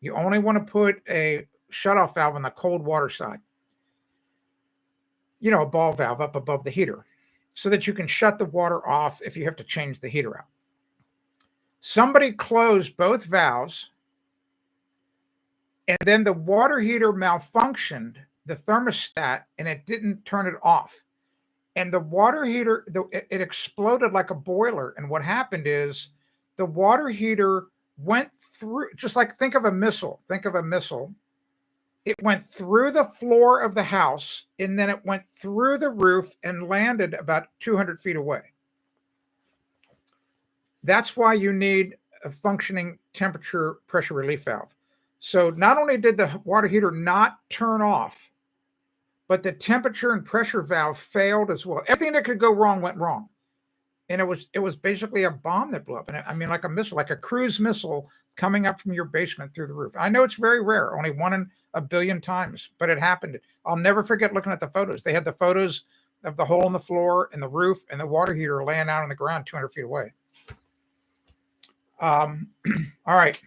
You only want to put a shutoff valve on the cold water side. A ball valve up above the heater so that you can shut the water off if you have to change the heater out. Somebody closed both valves, and then the water heater malfunctioned, the thermostat, and it didn't turn it off. And the water heater, it exploded like a boiler. And what happened is the water heater went through, just like think of a missile. It went through the floor of the house, and then it went through the roof and landed about 200 feet away. That's why you need a functioning temperature pressure relief valve. So not only did the water heater not turn off, but the temperature and pressure valve failed as well. Everything that could go wrong went wrong. And it was basically a bomb that blew up. And I mean, like a missile, like a cruise missile coming up from your basement through the roof. I know it's very rare, only 1 in a billion times, but it happened. I'll never forget looking at the photos. They had the photos of the hole in the floor and the roof and the water heater laying out on the ground 200 feet away. All right.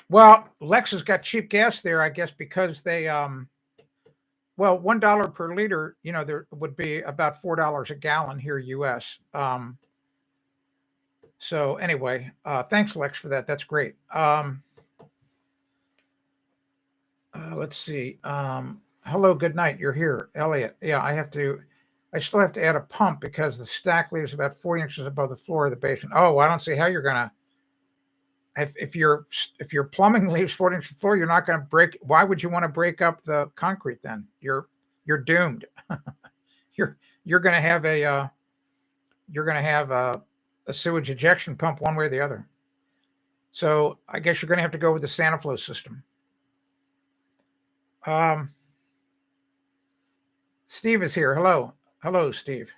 Well, Lex has got cheap gas there, I guess, because they, well, $1 per liter, there would be about $4 a gallon here, US. So anyway, thanks, Lex, for that. That's great. Let's see. Hello, good night. You're here, Elliot. Yeah, I still have to add a pump because the stack leaves about 40 inches above the floor of the basement. Oh, I don't see how you're gonna. If your plumbing leaves 40 inches floor, you're not going to break. Why would you want to break up the concrete then? You're doomed. you're going to have a sewage ejection pump one way or the other. So I guess you're going to have to go with the SaniFlow system. Steve is here. Hello, Steve.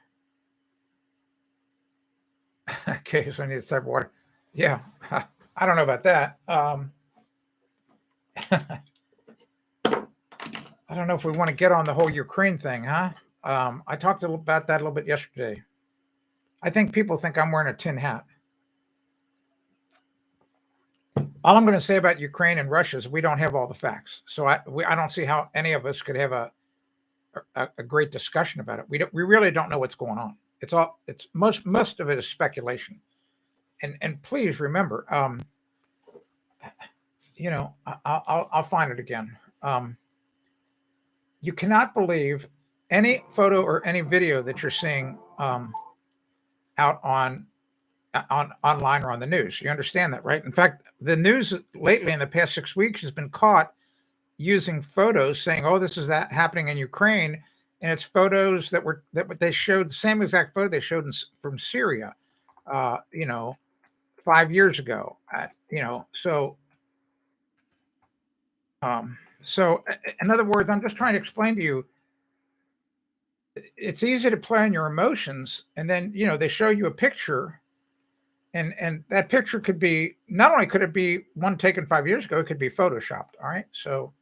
Okay, so I need this type of water. Yeah. I don't know about that. I don't know if we want to get on the whole Ukraine thing, huh? I talked about that a little bit yesterday. I think people think I'm wearing a tin hat. All I'm going to say about Ukraine and Russia is we don't have all the facts. So I don't see how any of us could have a great discussion about it. We really don't know what's going on. It's most of it is speculation. And please remember, I'll find it again. You cannot believe any photo or any video that you're seeing out on online or on the news. You understand that, right? In fact, the news lately in the past 6 weeks has been caught using photos saying, "Oh, this is that happening in Ukraine," and it's photos that they showed the same exact photo they showed from Syria. 5 years ago, so in other words, I'm just trying to explain to you, it's easy to play on your emotions, and then, they show you a picture, and that picture could be, not only could it be one taken 5 years ago, it could be photoshopped. All right. So,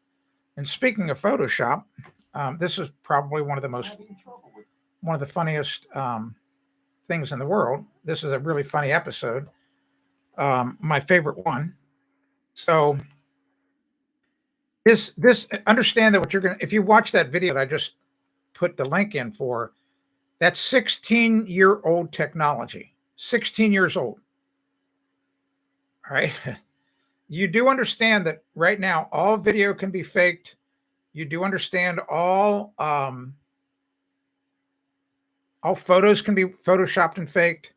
and speaking of Photoshop, this is probably one of the funniest things in the world. This is a really funny episode. My favorite one. So this understand that if you watch that video that I just put the link in for, that's 16-year-old technology, 16 years old. All right. You do understand that right now all video can be faked. You do understand all photos can be photoshopped and faked.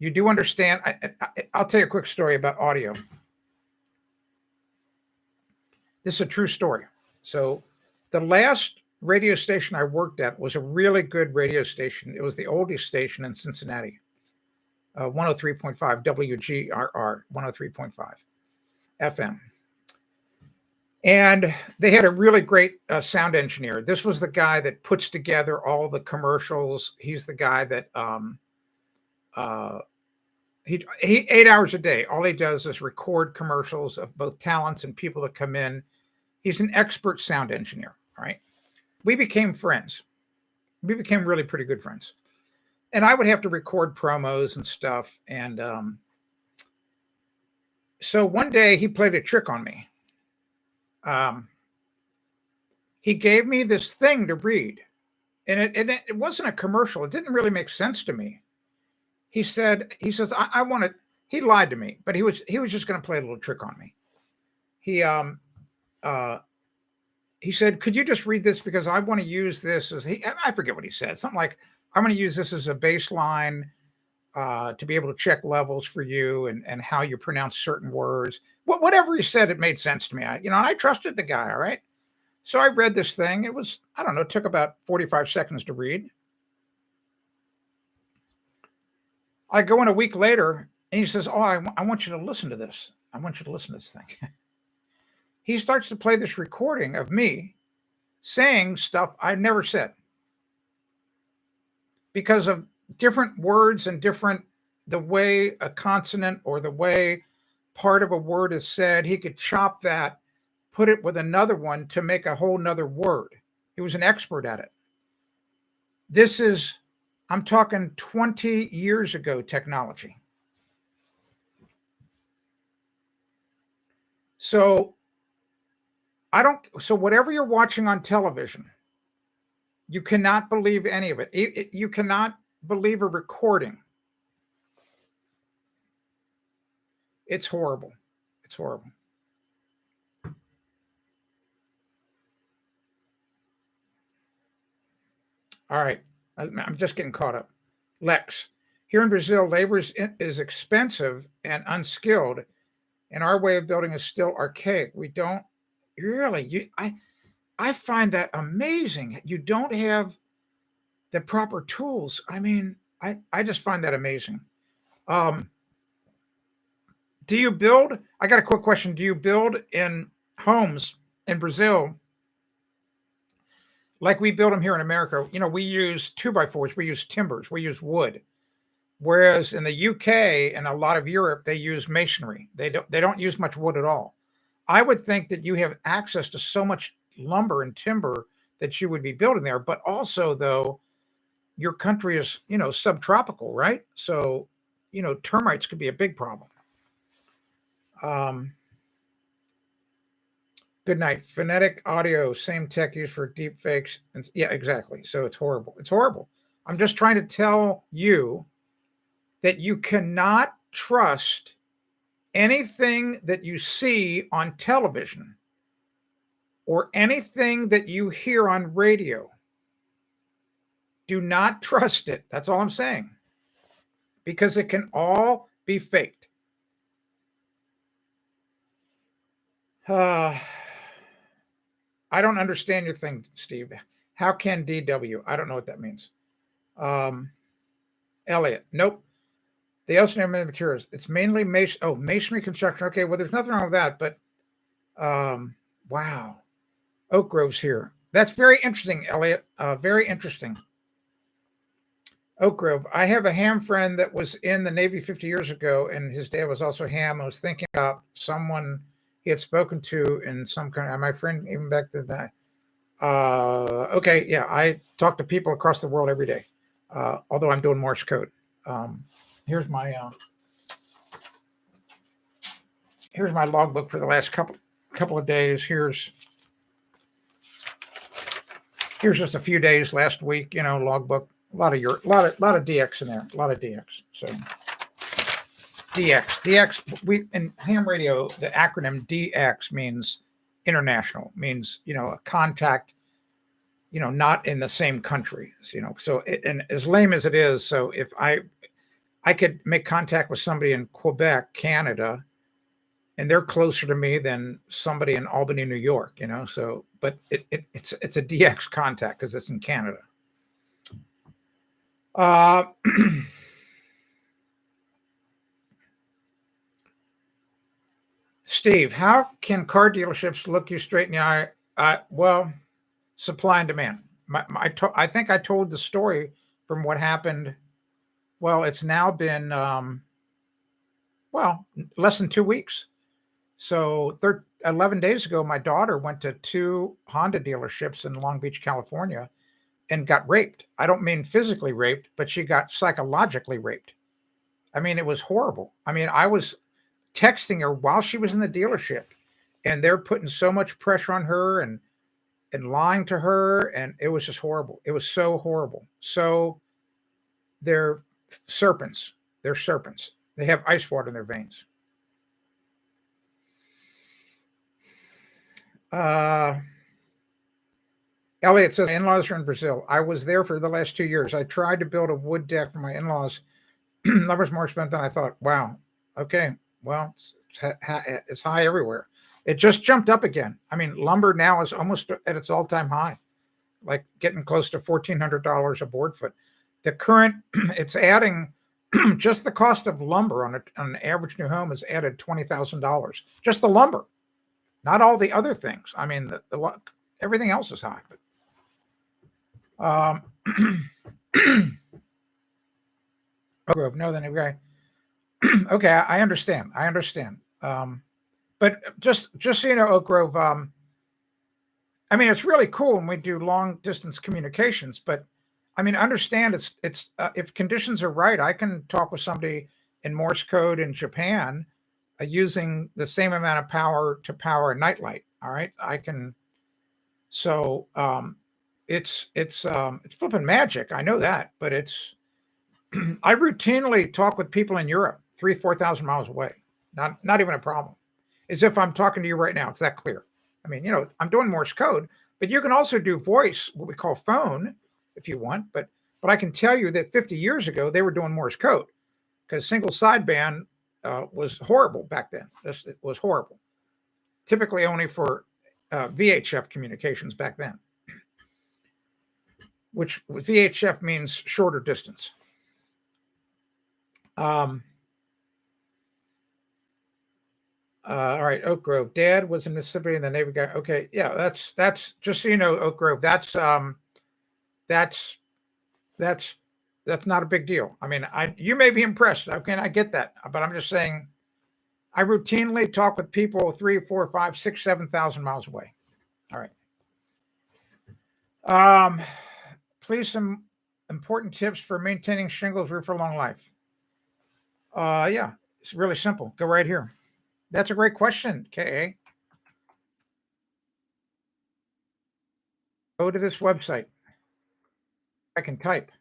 You do understand. I'll tell you a quick story about audio. This is a true story. So the last radio station I worked at was a really good radio station. It was the oldest station in Cincinnati, 103.5 WGRR, 103.5 FM. And they had a really great sound engineer. This was the guy that puts together all the commercials. He's the guy that he 8 hours a day. All he does is record commercials of both talents and people that come in. He's an expert sound engineer. All right. We became friends. We became really pretty good friends. And I would have to record promos and stuff. And so one day he played a trick on me. He gave me this thing to read. And it wasn't a commercial. It didn't really make sense to me. He says, I want to, he lied to me, but he was just going to play a little trick on me. He said, could you just read this? Because I want to use this as I forget what he said. Something like, I'm going to use this as a baseline to be able to check levels for you and how you pronounce certain words. Whatever he said, it made sense to me. And I trusted the guy. All right. So I read this thing. It was, I don't know, it took about 45 seconds to read. I go in a week later and he says, oh, I want you to listen to this. I want you to listen to this thing. He starts to play this recording of me saying stuff I never said because of different words and the way a consonant or the way part of a word is said. He could chop that, put it with another one to make a whole nother word. He was an expert at it. This is, I'm talking 20 years ago technology. So whatever you're watching on television, you cannot believe any of it. You cannot believe a recording. It's horrible. It's horrible. All right. I'm just getting caught up. Lex, here in Brazil, labor is expensive and unskilled, and our way of building is still archaic. We don't really, I find that amazing. You don't have the proper tools. I mean, I just find that amazing. Do you build? I got a quick question. Do you build in homes in Brazil like we build them here in America? We use 2x4s, we use timbers, we use wood. Whereas in the UK and a lot of Europe, they use masonry. They don't use much wood at all. I would think that you have access to so much lumber and timber that you would be building there. But also, though, your country is, subtropical, right? So, termites could be a big problem. Good night. Phonetic audio, same tech used for deep fakes. And yeah, exactly. So it's horrible. It's horrible. I'm just trying to tell you that you cannot trust anything that you see on television or anything that you hear on radio. Do not trust it. That's all I'm saying. Because it can all be faked. I don't understand your thing, Steve. How can DW? I don't know what that means. Elliot, nope. They also name the materials. It's mainly masonry construction. Okay, well, there's nothing wrong with that, but wow. Oak Grove's here. That's very interesting, Elliot. Very interesting. Oak Grove. I have a ham friend that was in the Navy 50 years ago, and his dad was also ham. I was thinking about someone he had spoken to in some kind of, my friend, even back to that. Okay, yeah, I talk to people across the world every day, although I'm doing Morse code. Here's my logbook for the last couple of days. Here's just a few days last week. Logbook. A lot of DX in there. A lot of DX. So DX. We in ham radio, the acronym DX means international. Means a contact. Not in the same country. So and as lame as it is, so if I could make contact with somebody in Quebec, Canada, and they're closer to me than somebody in Albany, New York. So but it's a DX contact because it's in Canada. Steve, how can car dealerships look you straight in the eye? Well, supply and demand. I think I told the story from what happened. Well, it's now been less than 2 weeks. So 11 days ago, my daughter went to 2 Honda dealerships in Long Beach, California, and got raped. I don't mean physically raped, but she got psychologically raped. I mean, it was horrible. I mean, I was texting her while she was in the dealership, and they're putting so much pressure on her and lying to her, and it was just horrible. It was so horrible. So they're serpents. They're serpents. They have ice water in their veins. Elliot says, my in-laws are in Brazil. I was there for the last 2 years. I tried to build a wood deck for my in-laws. That was more expensive than I thought. Wow. Okay. Well, it's high everywhere. It just jumped up again. I mean, lumber now is almost at its all-time high, like getting close to $1,400 a board foot. The current, it's adding just the cost of lumber on an average new home has added $20,000. Just the lumber, not all the other things. I mean, everything else is high. But, Grove, no, then okay. Okay, I understand. But just so you know, Oak Grove, I mean, it's really cool when we do long distance communications, but I mean, understand it's if conditions are right, I can talk with somebody in Morse code in Japan using the same amount of power to power a nightlight. All right, I can. So it's flipping magic. I know that, but it's I routinely talk with people in Europe, 4,000 miles away. Not even a problem. As if I'm talking to you right now. It's that clear. I mean, I'm doing Morse code, but you can also do voice, what we call phone, if you want. But I can tell you that 50 years ago they were doing Morse code because single sideband was horrible back then. It was horrible. Typically only for VHF communications back then, which VHF means shorter distance. All right, Oak Grove. Dad was in Mississippi and the Navy guy. Okay, yeah, that's just so you know, Oak Grove. That's not a big deal. I mean, you may be impressed. Okay, I get that, but I'm just saying, I routinely talk with people 3, 4, 5, 6, 7,000 miles away. All right. Please, some important tips for maintaining shingles roof for long life. Yeah, it's really simple. Go right here. That's a great question, K.A. Go to this website. I can type.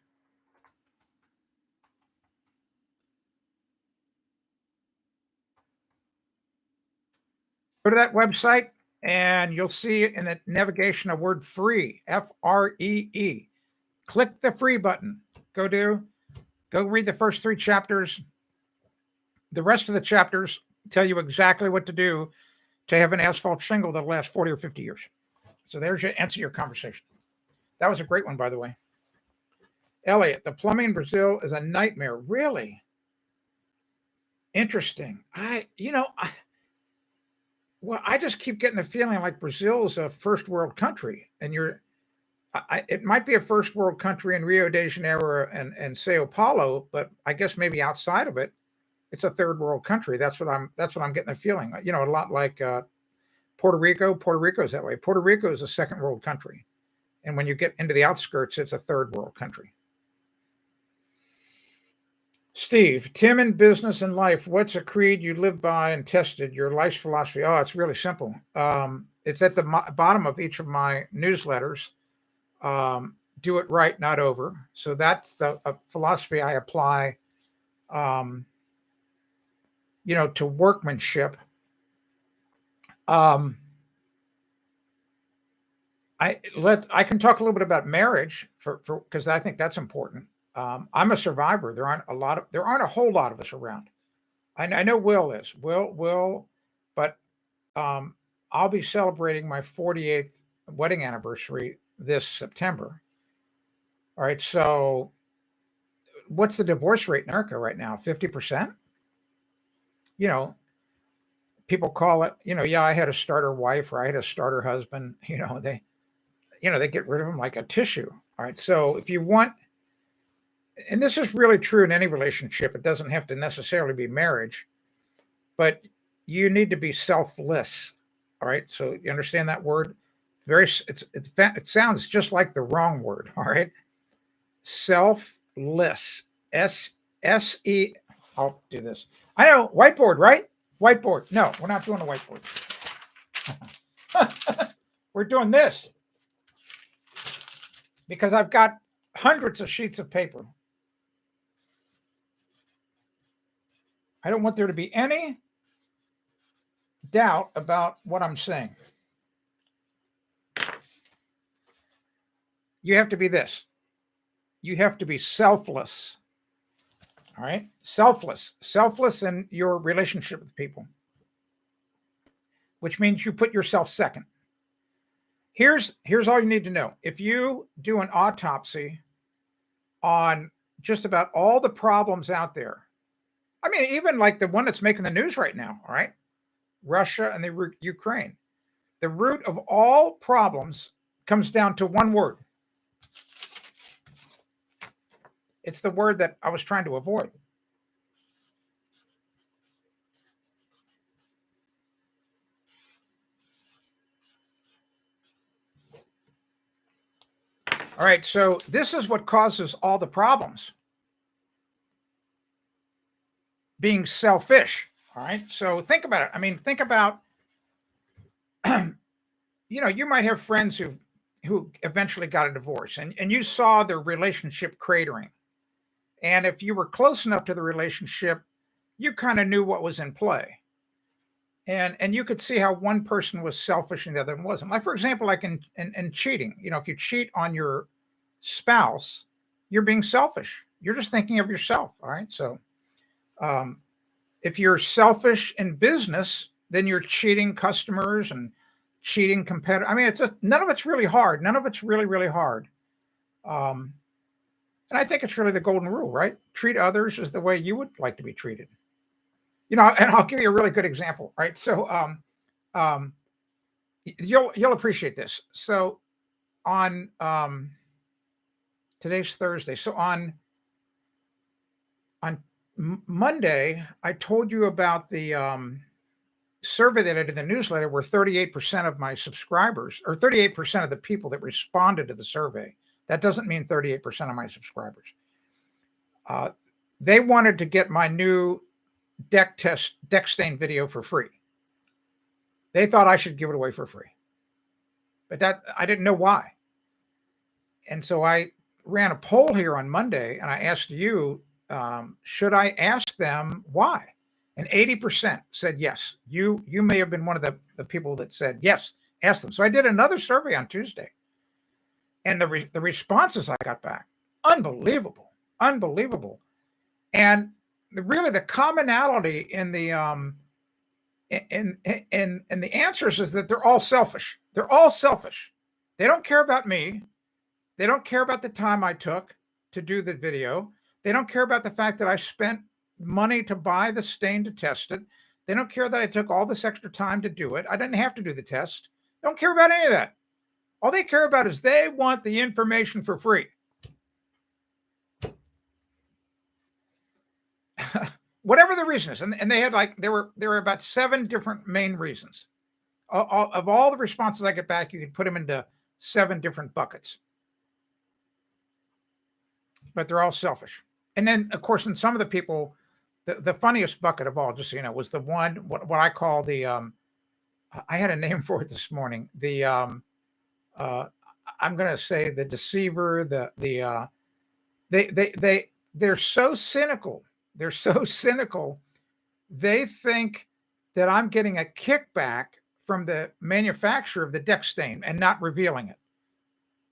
Go to that website and you'll see in the navigation a word free, Free. Click the free button. Go read the first 3 chapters. The rest of the chapters tell you exactly what to do to have an asphalt shingle that'll last 40 or 50 years. So there's your answer to your conversation. That was a great one, by the way. Elliot, the plumbing in Brazil is a nightmare. Really? Interesting. I just keep getting the feeling like Brazil is a first world country, and it might be a first world country in Rio de Janeiro and Sao Paulo, but I guess maybe outside of it, it's a third world country. That's what I'm getting the feeling. A lot like Puerto Rico. Puerto Rico is that way. Puerto Rico is a second world country, and when you get into the outskirts, it's a third world country. Steve, Tim, in business and life, what's a creed you live by and tested? Your life's philosophy? Oh, it's really simple. It's at the bottom of each of my newsletters. Do it right, not over. So that's the philosophy I apply, to workmanship. I can talk a little bit about marriage for because I think that's important. I'm a survivor. There aren't a whole lot of us around. I know Will is. But I'll be celebrating my 48th wedding anniversary this September. All right. So what's the divorce rate in America right now? 50%? People call it, I had a starter wife or I had a starter husband, they get rid of them like a tissue. All right. So if you want, and this is really true in any relationship, it doesn't have to necessarily be marriage, but you need to be selfless. All right. So you understand that word? It sounds just like the wrong word. All right. Selfless. S-E. I'll do this. I know, whiteboard, right? Whiteboard. No, we're not doing a whiteboard. We're doing this because I've got hundreds of sheets of paper. I don't want there to be any doubt about what I'm saying. You have to be this. You have to be selfless. All right? Selfless in your relationship with people, which means you put yourself second. Here's all you need to know. If you do an autopsy on just about all the problems out there, I mean, even like the one that's making the news right now, all right? Russia and the Ukraine. The root of all problems comes down to one word. It's the word that I was trying to avoid. All right, so this is what causes all the problems. Being selfish. All right, so think about it. I mean, think about, you might have friends who eventually got a divorce, and you saw their relationship cratering. And if you were close enough to the relationship, you kind of knew what was in play. And you could see how one person was selfish and the other one wasn't. Like, for example, like in cheating, if you cheat on your spouse, you're being selfish. You're just thinking of yourself. All right. So if you're selfish in business, then you're cheating customers and cheating competitors. I mean, it's just, none of it's really hard. None of it's really, really hard. And I think it's really the golden rule, right? Treat others as the way you would like to be treated. And I'll give you a really good example, right? So you'll appreciate this. So on today's Thursday. So on Monday, I told you about the survey that I did in the newsletter where 38% of my subscribers, or 38% of the people that responded to the survey, that doesn't mean 38% of my subscribers. They wanted to get my new deck stain video for free. They thought I should give it away for free, but that I didn't know why. And so I ran a poll here on Monday, and I asked you, should I ask them why? And 80% said yes. You may have been one of the people that said yes, ask them. So I did another survey on Tuesday, and the responses I got back, unbelievable. And really the commonality in the in the answers is that they're all selfish. They're all selfish. They don't care about me. They don't care about the time I took to do the video. They don't care about the fact that I spent money to buy the stain to test it. They don't care that I took all this extra time to do it. I didn't have to do the test. They don't care about any of that. All they care about is they want the information for free. Whatever the reason is. And they had there were about 7 different main reasons. Of all the responses I get back, you could put them into 7 different buckets. But they're all selfish. And then, of course, in some of the people, the funniest bucket of all, just so you know, was the one, what I call the, I had a name for it this morning. The, I'm going to say the deceiver, they're so cynical. They're so cynical. They think that I'm getting a kickback from the manufacturer of the deck stain and not revealing it.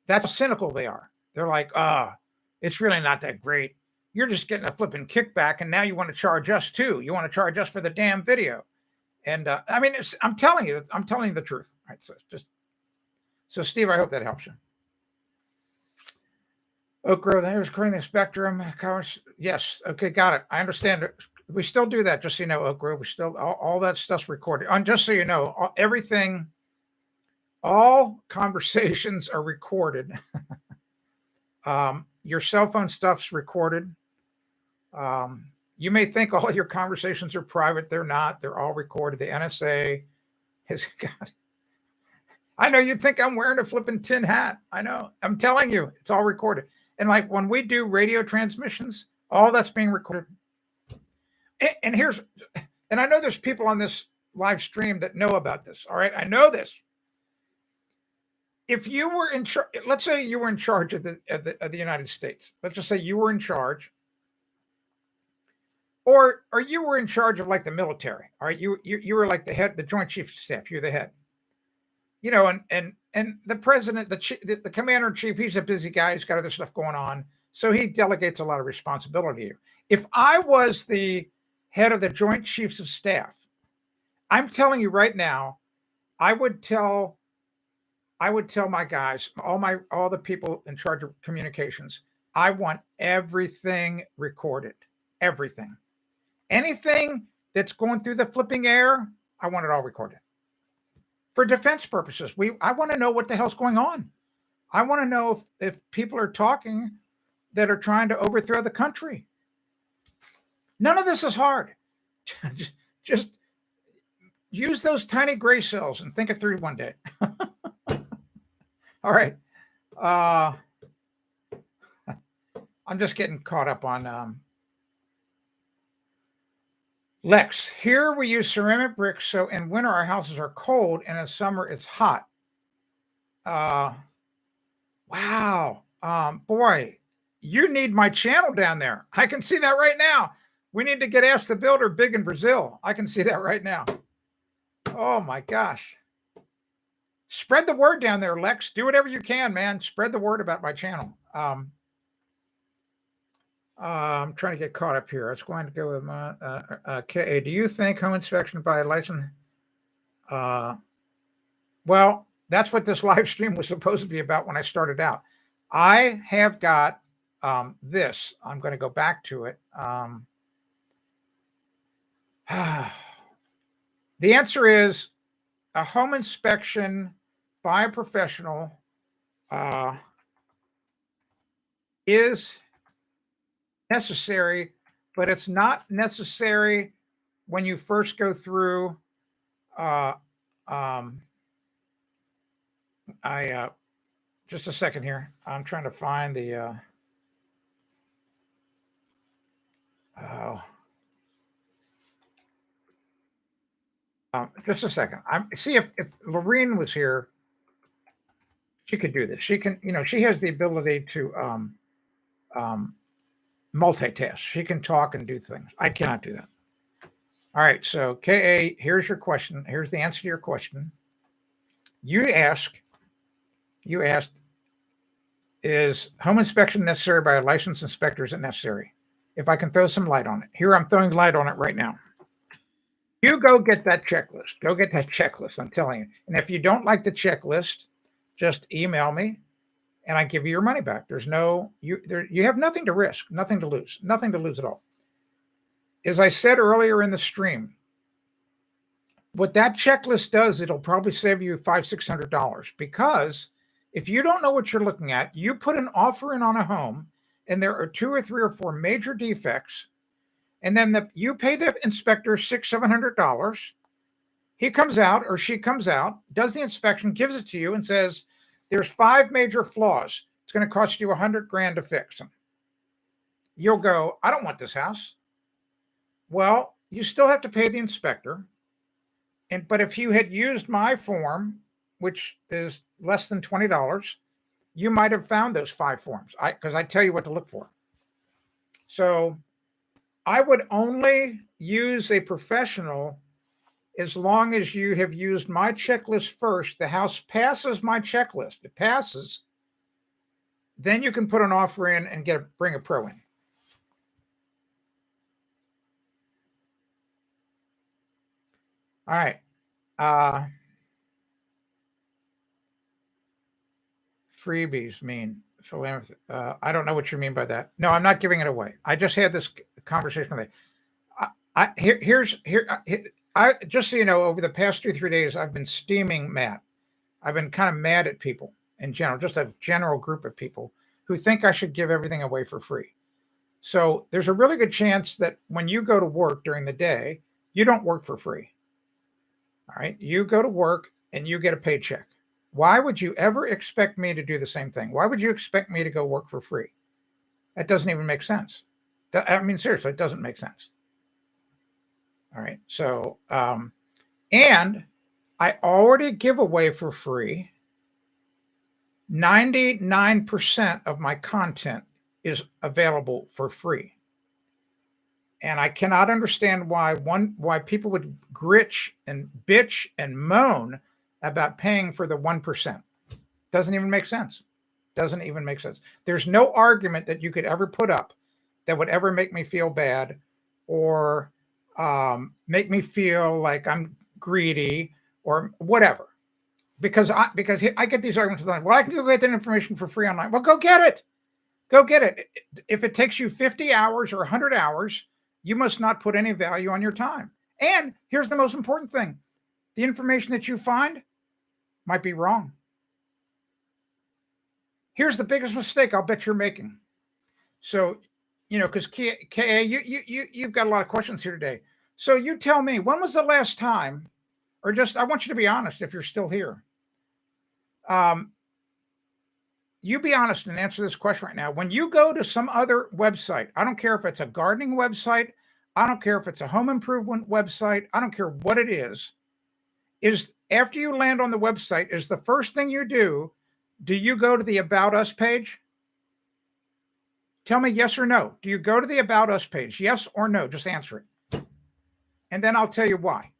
That's how cynical they are. They're like, it's really not that great. You're just getting a flipping kickback, and now you want to charge us too. You want to charge us for the damn video. And I mean, I'm telling you the truth. All right, so Steve, I hope that helps you. Oak Grove, there's recording the spectrum. Yes, okay, got it. I understand it. We still do that, just so you know, Oak Grove. We still all that stuff's recorded. And just so you know, everything, all conversations are recorded. Your cell phone stuff's recorded. You may think all of your conversations are private. They're not. They're all recorded. The NSA has got. I know you think I'm wearing a flipping tin hat. I know. I'm telling you, it's all recorded. And like when we do radio transmissions, all that's being recorded. And I know there's people on this live stream that know about this. All right. I know this. If you were in charge, let's say you were in charge of the United States. Let's just say you were in charge, or you were in charge of like the military. All right. You were like the head, the Joint Chiefs of Staff. You're the head. And the president, the commander in chief, he's a busy guy. He's got other stuff going on. So he delegates a lot of responsibility to you. If I was the head of the Joint Chiefs of Staff, I'm telling you right now, I would tell my guys, all the people in charge of communications, I want everything recorded. Everything. Anything that's going through the flipping air, I want it all recorded. For defense purposes, I want to know what the hell's going on. I want to know if people are talking that are trying to overthrow the country. None of this is hard. Just use those tiny gray cells and think it through one day. All right. I'm just getting caught up on Lex. Here we use ceramic bricks, so in winter our houses are cold and in summer it's hot. Wow. Boy, you need my channel down there. I can see that right now. We need to get Ask the Builder big in Brazil. I can see that right now. Oh my gosh. Spread the word down there, Lex. Do whatever you can, man. Spread the word about my channel. I'm trying to get caught up here. I was going to go with my KA. Do you think home inspection by a license? Well, that's what this live stream was supposed to be about when I started out. I have got this. I'm going to go back to it. The answer is a home inspection by a professional is necessary, but it's not necessary when you first go through. Just a second here. I'm trying to find the. Just a second. See if Lorene was here, she could do this. She can, she has the ability to multitask. She can talk and do things. I cannot do that. All right. So KA, here's your question. Here's the answer to your question. You asked, is home inspection necessary by a licensed inspector? Is it necessary? If I can throw some light on it. Here, I'm throwing light on it right now. You go get that checklist. Go get that checklist. I'm telling you. And if you don't like the checklist, just email me and I give you your money back. There's you have nothing to risk, nothing to lose at all. As I said earlier in the stream, what that checklist does, it'll probably save you $500-600, because if you don't know what you're looking at, you put an offer in on a home and there are 2 or 3 or 4 major defects, and then you pay the inspector $600-700. He comes out or she comes out, does the inspection, gives it to you, and says, "There's 5 major flaws. It's going to cost you $100,000 to fix them." You'll go, "I don't want this house." Well, you still have to pay the inspector. But if you had used my form, which is less than $20, you might have found those 5 forms, because I tell you what to look for. So I would only use a professional as long as you have used my checklist first. The house passes my checklist. It passes. Then you can put an offer in and bring a pro in. All right. Freebies mean philanthropy. I don't know what you mean by that. No, I'm not giving it away. I just had this conversation with you. Just so you know, over the past 2-3 days, I've been steaming mad. I've been kind of mad at people in general, just a general group of people who think I should give everything away for free. So there's a really good chance that when you go to work during the day, you don't work for free. All right. You go to work and you get a paycheck. Why would you ever expect me to do the same thing? Why would you expect me to go work for free? That doesn't even make sense. I mean, seriously, it doesn't make sense. All right. So, and I already give away for free 99% of my content is available for free. And I cannot understand why people would gritch and bitch and moan about paying for the 1%. Doesn't even make sense. Doesn't even make sense. There's no argument that you could ever put up that would ever make me feel bad or make me feel like I'm greedy or whatever. Because I get these arguments like, well, I can go get that information for free online. Well, go get it. Go get it. If it takes you 50 hours or 100 hours, you must not put any value on your time. And here's the most important thing. The information that you find might be wrong. Here's the biggest mistake I'll bet you're making. So, because KA, you've got a lot of questions here today. So you tell me, when was the last time, or just, I want you to be honest if you're still here. You be honest and answer this question right now. When you go to some other website, I don't care if it's a gardening website, I don't care if it's a home improvement website, I don't care what it is after you land on the website, is the first thing you do you go to the About Us page? Tell me yes or no. Do you go to the About Us page? Yes or no? Just answer it. And then I'll tell you why.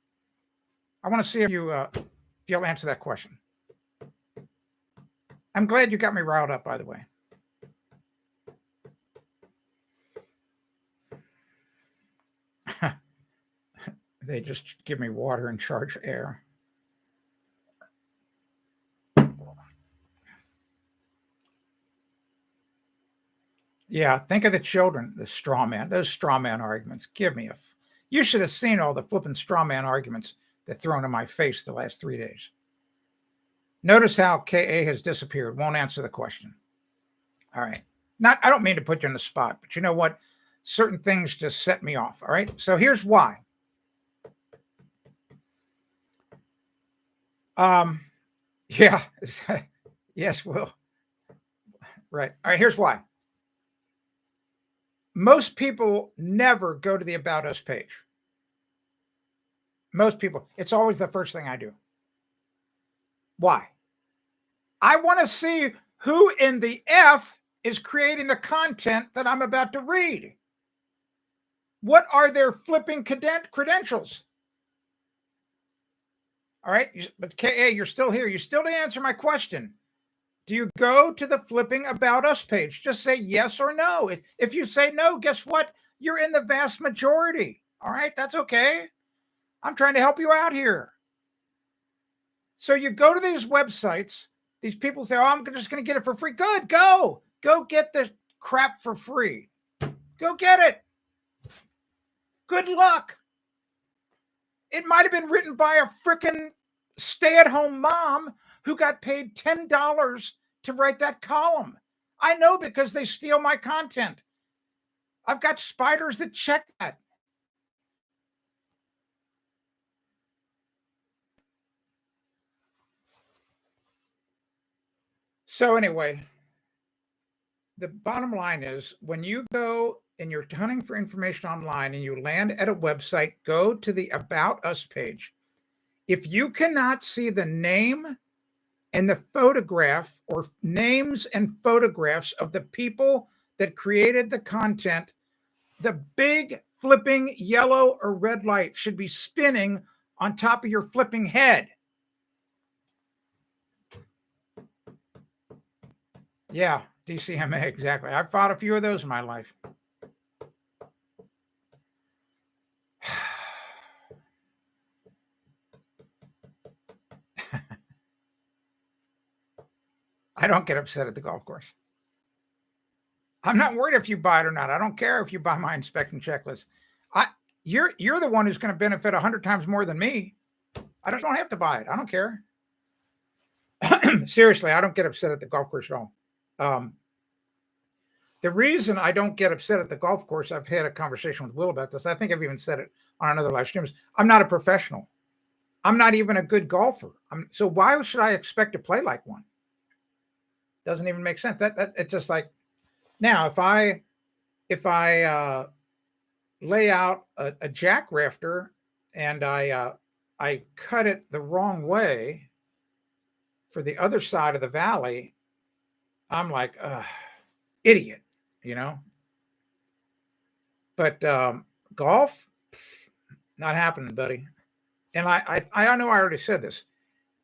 I want to see if you'll answer that question. I'm glad you got me riled up, by the way. They just give me water and charge air. Yeah, think of the children, those straw man arguments. You should have seen all the flipping straw man arguments that thrown in my face the last 3 days. Notice how KA has disappeared, won't answer the question. All right. I don't mean to put you on the spot, but you know what? Certain things just set me off. All right. So here's why. Yeah. Yes, Will. Right. All right. Here's why. Most people never go to the About Us page. Most people. It's always the first thing I do. Why? I want to see who in the F is creating the content that I'm about to read. What are their flipping credentials? All right. But KA, you're still here. You still didn't answer my question. Do you go to the flipping About Us page? Just say yes or no. If you say no, guess what? You're in the vast majority. All right. That's okay. I'm trying to help you out here. So you go to these websites. These people say, oh, I'm just going to get it for free. Good. Go get the crap for free. Go get it. Good luck. It might have been written by a freaking stay-at-home mom who got paid $10 to write that column. I know because they steal my content. I've got spiders that check that. So anyway, the bottom line is when you go and you're hunting for information online and you land at a website, go to the About Us page. If you cannot see the name and the photograph or names and photographs of the people that created the content, the big flipping yellow or red light should be spinning on top of your flipping head. Yeah, DCMA, exactly. I've fought a few of those in my life. I don't get upset at the golf course. I'm not worried if you buy it or not. I don't care if you buy my inspection checklist. You're the one who's going to benefit 100 times more than me. I don't have to buy it. I don't care. Seriously, I don't get upset at the golf course at all. The reason I don't get upset at the golf course, I've had a conversation with Will about this. I think I've even said it on another live stream. I'm not a professional. I'm not even a good golfer. So why should I expect to play like one? Doesn't even make sense. That it's just like now if I lay out a jack rafter and I cut it the wrong way for the other side of the valley, I'm like, idiot, you know. But golf, not happening, buddy. And I know I already said this.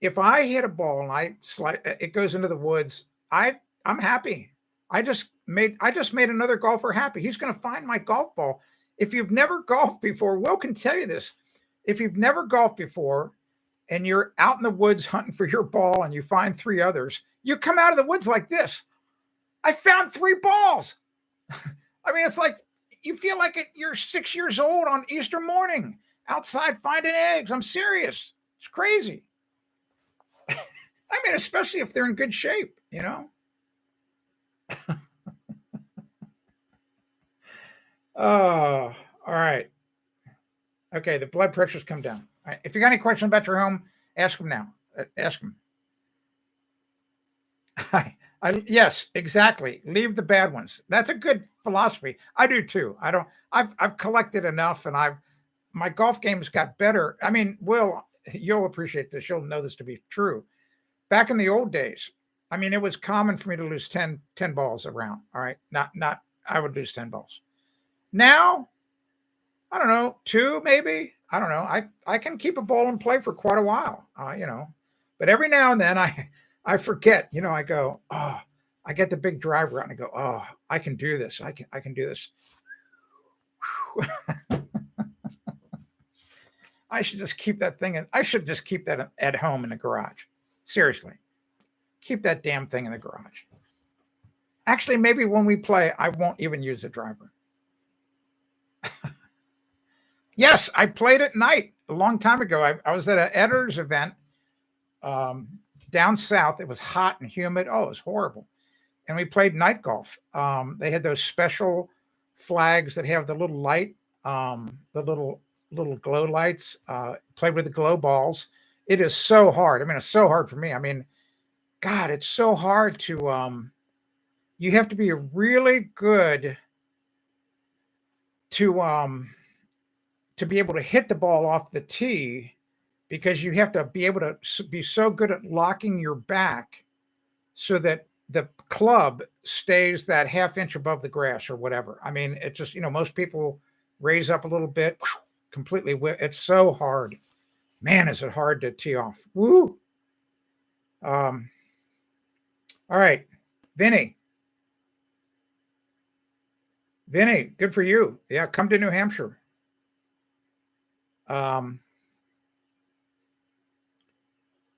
If I hit a ball and it goes into the woods, I'm happy. I just made another golfer happy. He's going to find my golf ball. If you've never golfed before, Will can tell you this. If you've never golfed before and you're out in the woods hunting for your ball and you find 3 others, you come out of the woods like this. I found 3 balls. I mean, it's like you feel like you're 6 years old on Easter morning outside finding eggs. I'm serious. It's crazy. I mean, especially if they're in good shape, you know? Oh, all right. Okay, the blood pressure's come down. All right. If you got any questions about your home, ask them now. Ask them. Yes, exactly. Leave the bad ones. That's a good philosophy. I do too. I've collected enough and my golf games got better. I mean, Will, you'll appreciate this. You'll know this to be true. Back in the old days, I mean, it was common for me to lose 10 balls around. All right. Not I would lose 10 balls. Now, I don't know, 2 maybe. I don't know. I can keep a ball in play for quite a while, you know. But every now and then I forget, you know, I go, oh, I get the big driver out and I go, oh, I can do this. I can do this. I should just keep that thing. I should just keep that at home in the garage. Seriously, keep that damn thing in the garage. Actually, maybe when we play, I won't even use the driver. Yes, I played at night a long time ago. I was at an editor's event down south. It was hot and humid. Oh, it was horrible. And we played night golf. They had those special flags that have the little light, the little glow lights. Played with the glow balls. It is so hard. I mean, it's so hard for me. I mean, God, it's so hard to. You have to be really good to be able to hit the ball off the tee because you have to be able to be so good at locking your back so that the club stays that half inch above the grass or whatever. I mean, it just, you know, most people raise up a little bit, completely. It's so hard. Man, is it hard to tee off. Woo. All right. Vinny, good for you. Yeah, come to New Hampshire. Oh,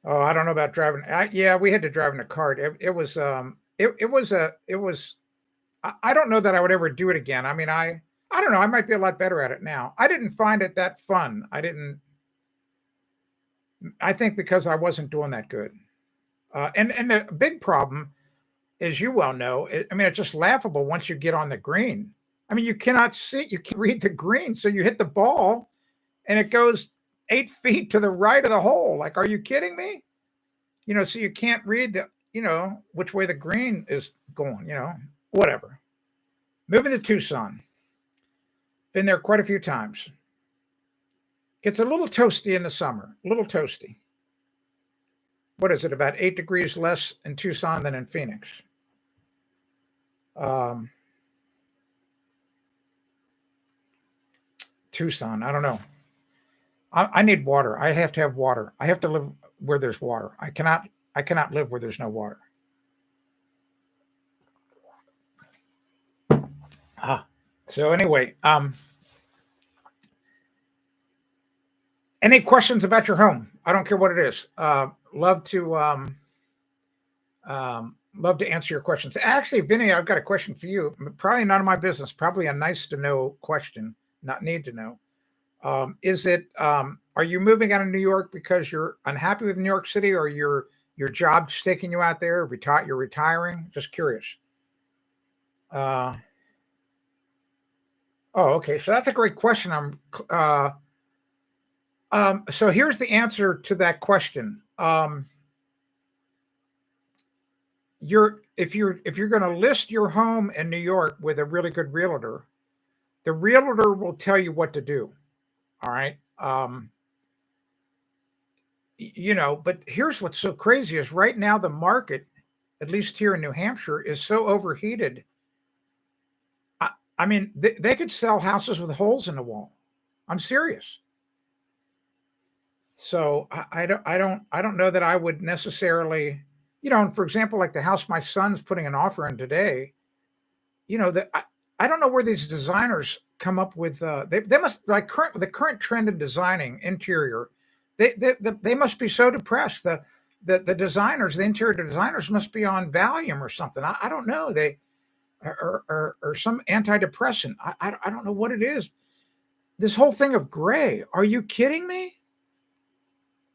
I don't know about driving. Yeah, we had to drive in a cart. It was I don't know that I would ever do it again. I mean, I don't know. I might be a lot better at it now. I didn't find it that fun. I think because I wasn't doing that good. And the big problem, as you well know, I mean, it's just laughable once you get on the green. I mean, you cannot see, you can't read the green. So you hit the ball and it goes 8 feet to the right of the hole. Like, are you kidding me? You know, so you can't read which way the green is going, whatever. Moving to Tucson. Been there quite a few times. Gets a little toasty in the summer, a little toasty. What is it, about 8 degrees less in Tucson than in Phoenix? Tucson, I don't know. I need water. I have to have water. I have to live where there's water. I cannot live where there's no water. So anyway, any questions about your home? I don't care what it is. Love to answer your questions. Actually, Vinny, I've got a question for you. Probably none of my business. Probably a nice to know question, not need to know. Are you moving out of New York because you're unhappy with New York City, or your job's taking you out there? You're retiring? Just curious. Oh, okay. So that's a great question. So here's the answer to that question. If you're going to list your home in New York with a really good realtor, the realtor will tell you what to do. All right. But here's what's so crazy is right now the market, at least here in New Hampshire, is so overheated. I mean, they could sell houses with holes in the wall. I'm serious. So I don't know that I would necessarily, and for example, like the house my son's putting an offer in today, that I don't know where these designers come up with. They must like the current trend in designing interior. They must be so depressed. The designers, the interior designers, must be on Valium or something. I don't know. They or some antidepressant. I don't know what it is. This whole thing of gray. Are you kidding me?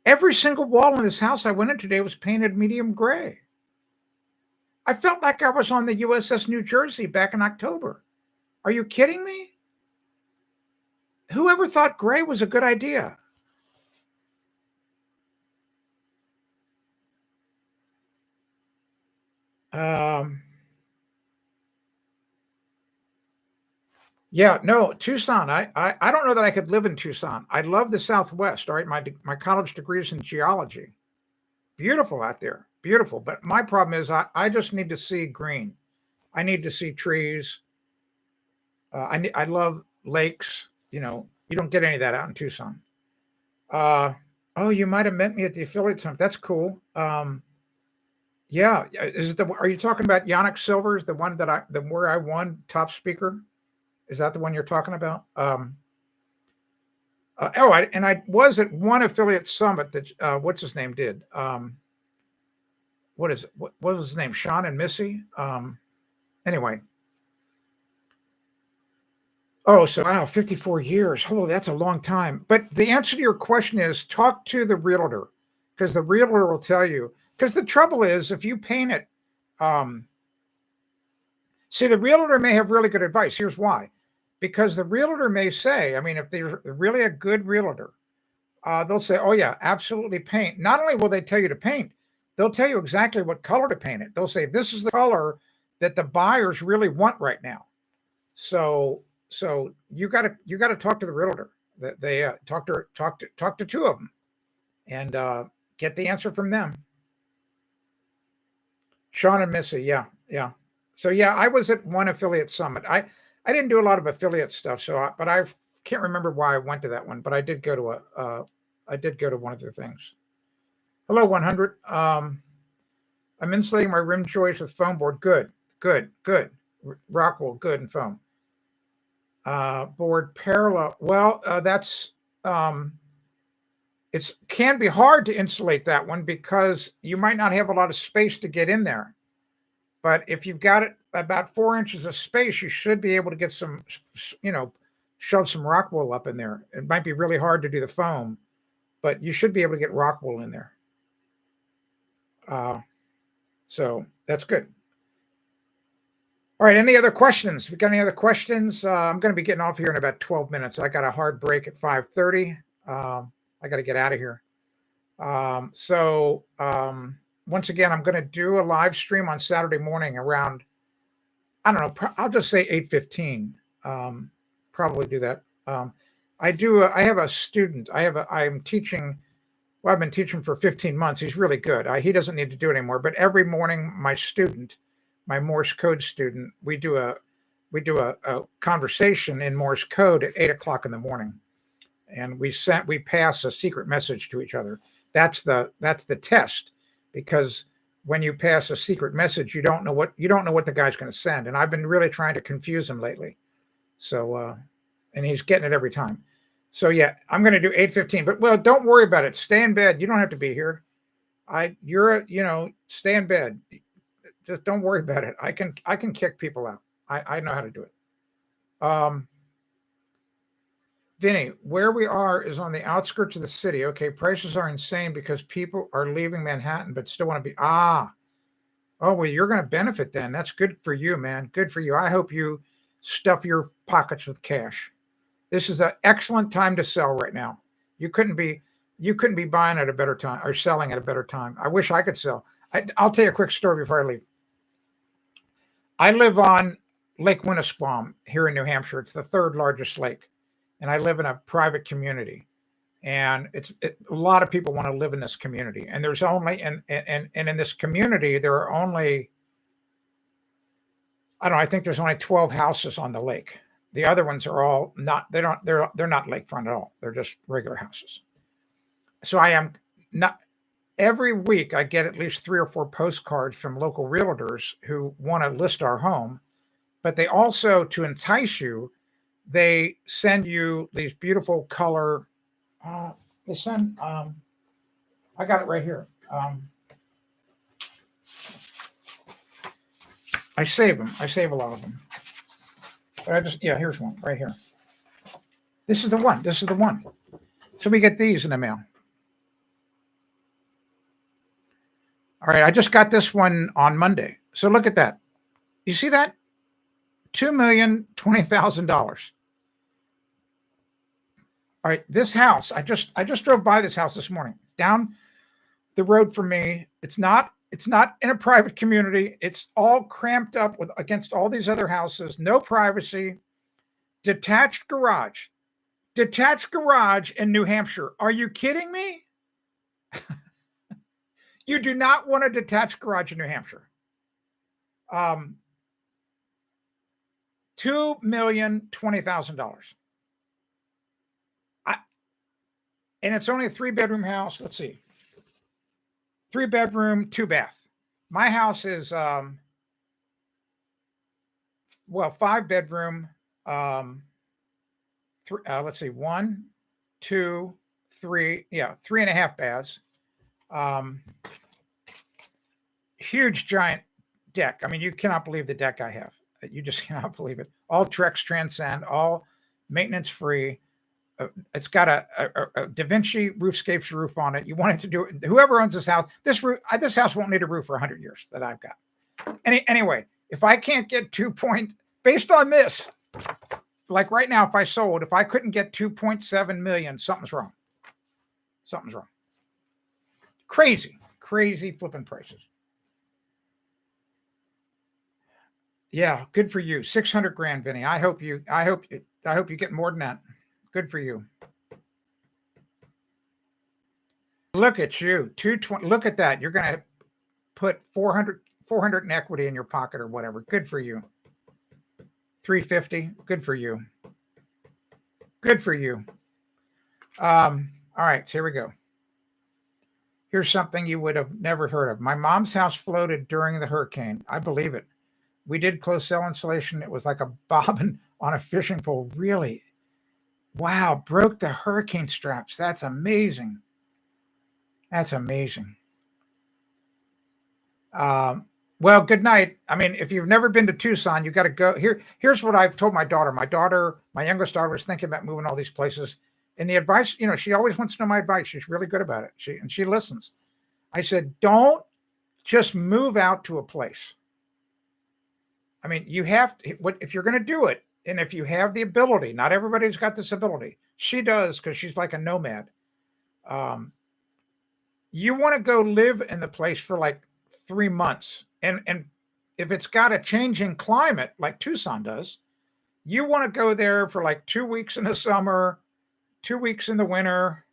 Every single wall in this house I went in today was painted medium gray. I felt like I was on the USS New Jersey back in October. Are you kidding me? Whoever thought gray was a good idea? Yeah, no, Tucson. I don't know that I could live in Tucson. I love the Southwest. All right, my college degree is in geology. Beautiful out there, beautiful. But my problem is I just need to see green. I need to see trees. I love lakes. You don't get any of that out in Tucson. Oh, you might have met me at the affiliate summit. That's cool. Yeah, are you talking about Yannick Silver's the one where I won top speaker? Is that the one you're talking about? I was at one affiliate summit that what's his name did. What is it? What was his name? Sean and Missy. Anyway. Oh, so wow, 54 years. Holy, that's a long time. But the answer to your question is talk to the realtor because the realtor will tell you. Because the trouble is, if you paint it, see, the realtor may have really good advice. Here's why. Because the realtor may say, I mean, if they're really a good realtor, they'll say, oh, yeah, absolutely paint. Not only will they tell you to paint, they'll tell you exactly what color to paint it. They'll say, this is the color that the buyers really want right now. So you got to talk to the realtor. They talk to two of them and get the answer from them. Sean and Missy, yeah. So yeah, I was at one affiliate summit. I didn't do a lot of affiliate stuff, but I can't remember why I went to that one. But I did go to one of their things. Hello, 100. I'm insulating my rim joist with foam board. Good. Rockwool, good, and foam. Board parallel. Well, that's it can be hard to insulate that one because you might not have a lot of space to get in there. But if you've got it about 4 inches of space, you should be able to get some, shove some rock wool up in there. It might be really hard to do the foam, but you should be able to get rock wool in there. So that's good. All right. Any other questions? If you got any other questions, I'm going to be getting off here in about 12 minutes. I got a hard break at 5:30. I got to get out of here. Once again, I'm going to do a live stream on Saturday morning around, I don't know, I'll just say 8:15. Probably do that. I have a student. I'm teaching. Well, I've been teaching for 15 months. He's really good. He doesn't need to do it anymore. But every morning, my Morse code student, we do a conversation in Morse code at 8:00 in the morning, and we pass a secret message to each other. That's the test, because when you pass a secret message, you don't know what the guy's going to send. And I've been really trying to confuse him lately. So, and he's getting it every time. So yeah, I'm going to do 8:15. But don't worry about it. Stay in bed. You don't have to be here. Stay in bed. Just don't worry about it. I can kick people out. I know how to do it. Vinny, where we are is on the outskirts of the city. Okay, prices are insane because people are leaving Manhattan but still want to be. Oh, well, you're going to benefit then. That's good for you, man. Good for you. I hope you stuff your pockets with cash. This is an excellent time to sell right now. You couldn't be buying at a better time or selling at a better time. I wish I could sell. I'll tell you a quick story before I leave. I live on Lake Winnisquam here in New Hampshire. It's the third largest lake, and I live in a private community. And a lot of people want to live in this community, and there's only and in this community there are only, I don't know, I think there's only 12 houses on the lake. The other ones are all not, they're not lakefront at all. They're just regular houses. So I am not, every week I get at least 3 or 4 postcards from local realtors who want to list our home, but they also, to entice you, they send you these beautiful color. They send. I got it right here. I save them. I save a lot of them. But here's one right here. This is the one. This is the one. So we get these in the mail. All right, I just got this one on Monday. So look at that. You see that? $2,020,000. All right, this house, I just drove by this house this morning. Down the road from me. It's not in a private community. It's all cramped up against all these other houses. No privacy. Detached garage. Detached garage in New Hampshire. Are you kidding me? You do not want a detached garage in New Hampshire. $2,020,000. And it's only a 3-bedroom house. Let's see. 3-bedroom, 2-bath. My house is 5-bedroom. Let's see, 1, 2, 3. Yeah, 3.5 baths. Huge giant deck. I mean, you cannot believe the deck I have. You just cannot believe it. All Trex Transcend, all maintenance free. It's got a Da Vinci roofscapes roof on it. You want it to do it. Whoever owns this house, this house won't need a roof for 100 years that I've got. Anyway, if I can't get based on this, like right now, if I couldn't get 2.7 million, something's wrong. Something's wrong. Crazy flipping prices. Yeah, good for you. 600 grand, Vinny. I hope you get more than that. Good for you. Look at you. 220. Look at that. You're going to put 400 in equity in your pocket or whatever. Good for you. 350. Good for you. Good for you. All right, so here we go. Here's something you would have never heard of. My mom's house floated during the hurricane. I believe it. We did closed cell insulation. It was like a bobbin on a fishing pole. Really? Wow, broke the hurricane straps. That's amazing. That's amazing. Well, good night. I mean, if you've never been to Tucson, you got to go. Here's what I've told my daughter. My youngest daughter was thinking about moving all these places. And the advice, she always wants to know my advice. She's really good about it. She listens. I said, don't just move out to a place. I mean, you have to, if you're going to do it, and if you have the ability, not everybody's got this ability. She does, because she's like a nomad. You want to go live in the place for like 3 months. And if it's got a changing climate like Tucson does, you want to go there for like 2 weeks in the summer, 2 weeks in the winter.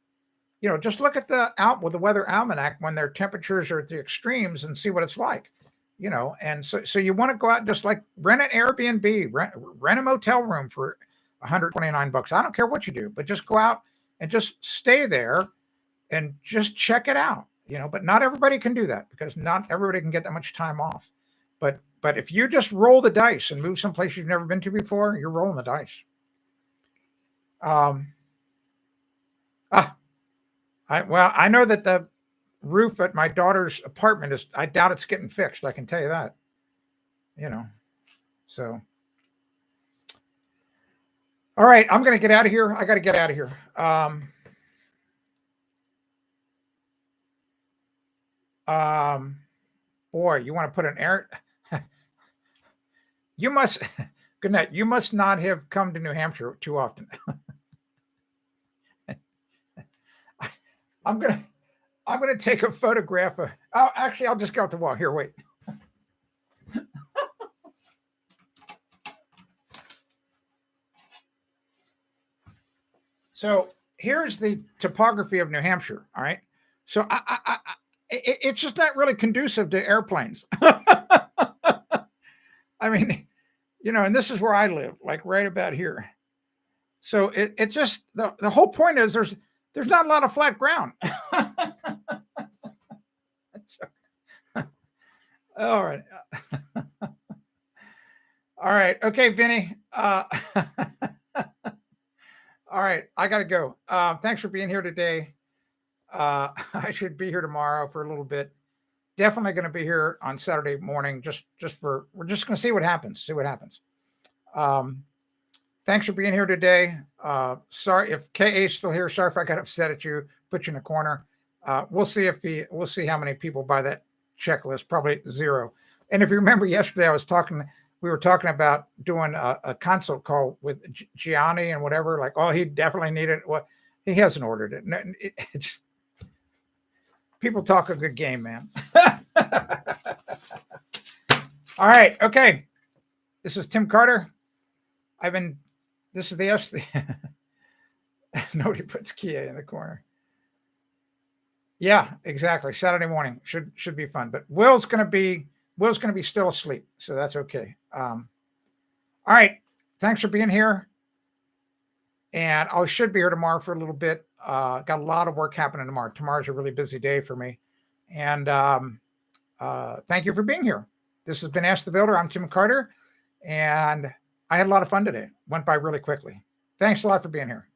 Just look at the weather almanac when their temperatures are at the extremes and see what it's like. And so you want to go out and just like rent an Airbnb, rent a motel room for $129. I don't care what you do, but just go out and just stay there and just check it out, but not everybody can do that, because not everybody can get that much time off. But if you just roll the dice and move someplace you've never been to before, you're rolling the dice. I know that the roof at my daughter's apartment I doubt it's getting fixed. I can tell you that, so. All right, I'm going to get out of here. I got to get out of here. Boy, you want to put an air. You must, good night. You must not have come to New Hampshire too often. I'm gonna take a photograph of. Oh, actually, I'll just go out the wall. Here, wait. So here's the topography of New Hampshire. All right. So it's just not really conducive to airplanes. I mean, and this is where I live, like right about here. So it just the whole point is there's not a lot of flat ground. All right. All right. Okay, Vinny. All right. I got to go. Thanks for being here today. I should be here tomorrow for a little bit. Definitely going to be here on Saturday morning. We're just going to see what happens. Thanks for being here today. Sorry if KA is still here. Sorry if I got upset at you, put you in a corner. We'll see how many people buy that checklist. Probably 0. And if you remember yesterday, we were talking about doing a consult call with Gianni and whatever. Like, oh, he definitely needed it. Well, he hasn't ordered it. It's people talk a good game, man. All right. Okay. This is Tim Carter. This is the nobody puts Kia in the corner. Yeah, exactly. Saturday morning should be fun. But Will's gonna be still asleep, so that's okay. All right. Thanks for being here. And I should be here tomorrow for a little bit. Got a lot of work happening tomorrow. Tomorrow's a really busy day for me. And thank you for being here. This has been Ask the Builder. I'm Tim Carter, and I had a lot of fun today. Went by really quickly. Thanks a lot for being here.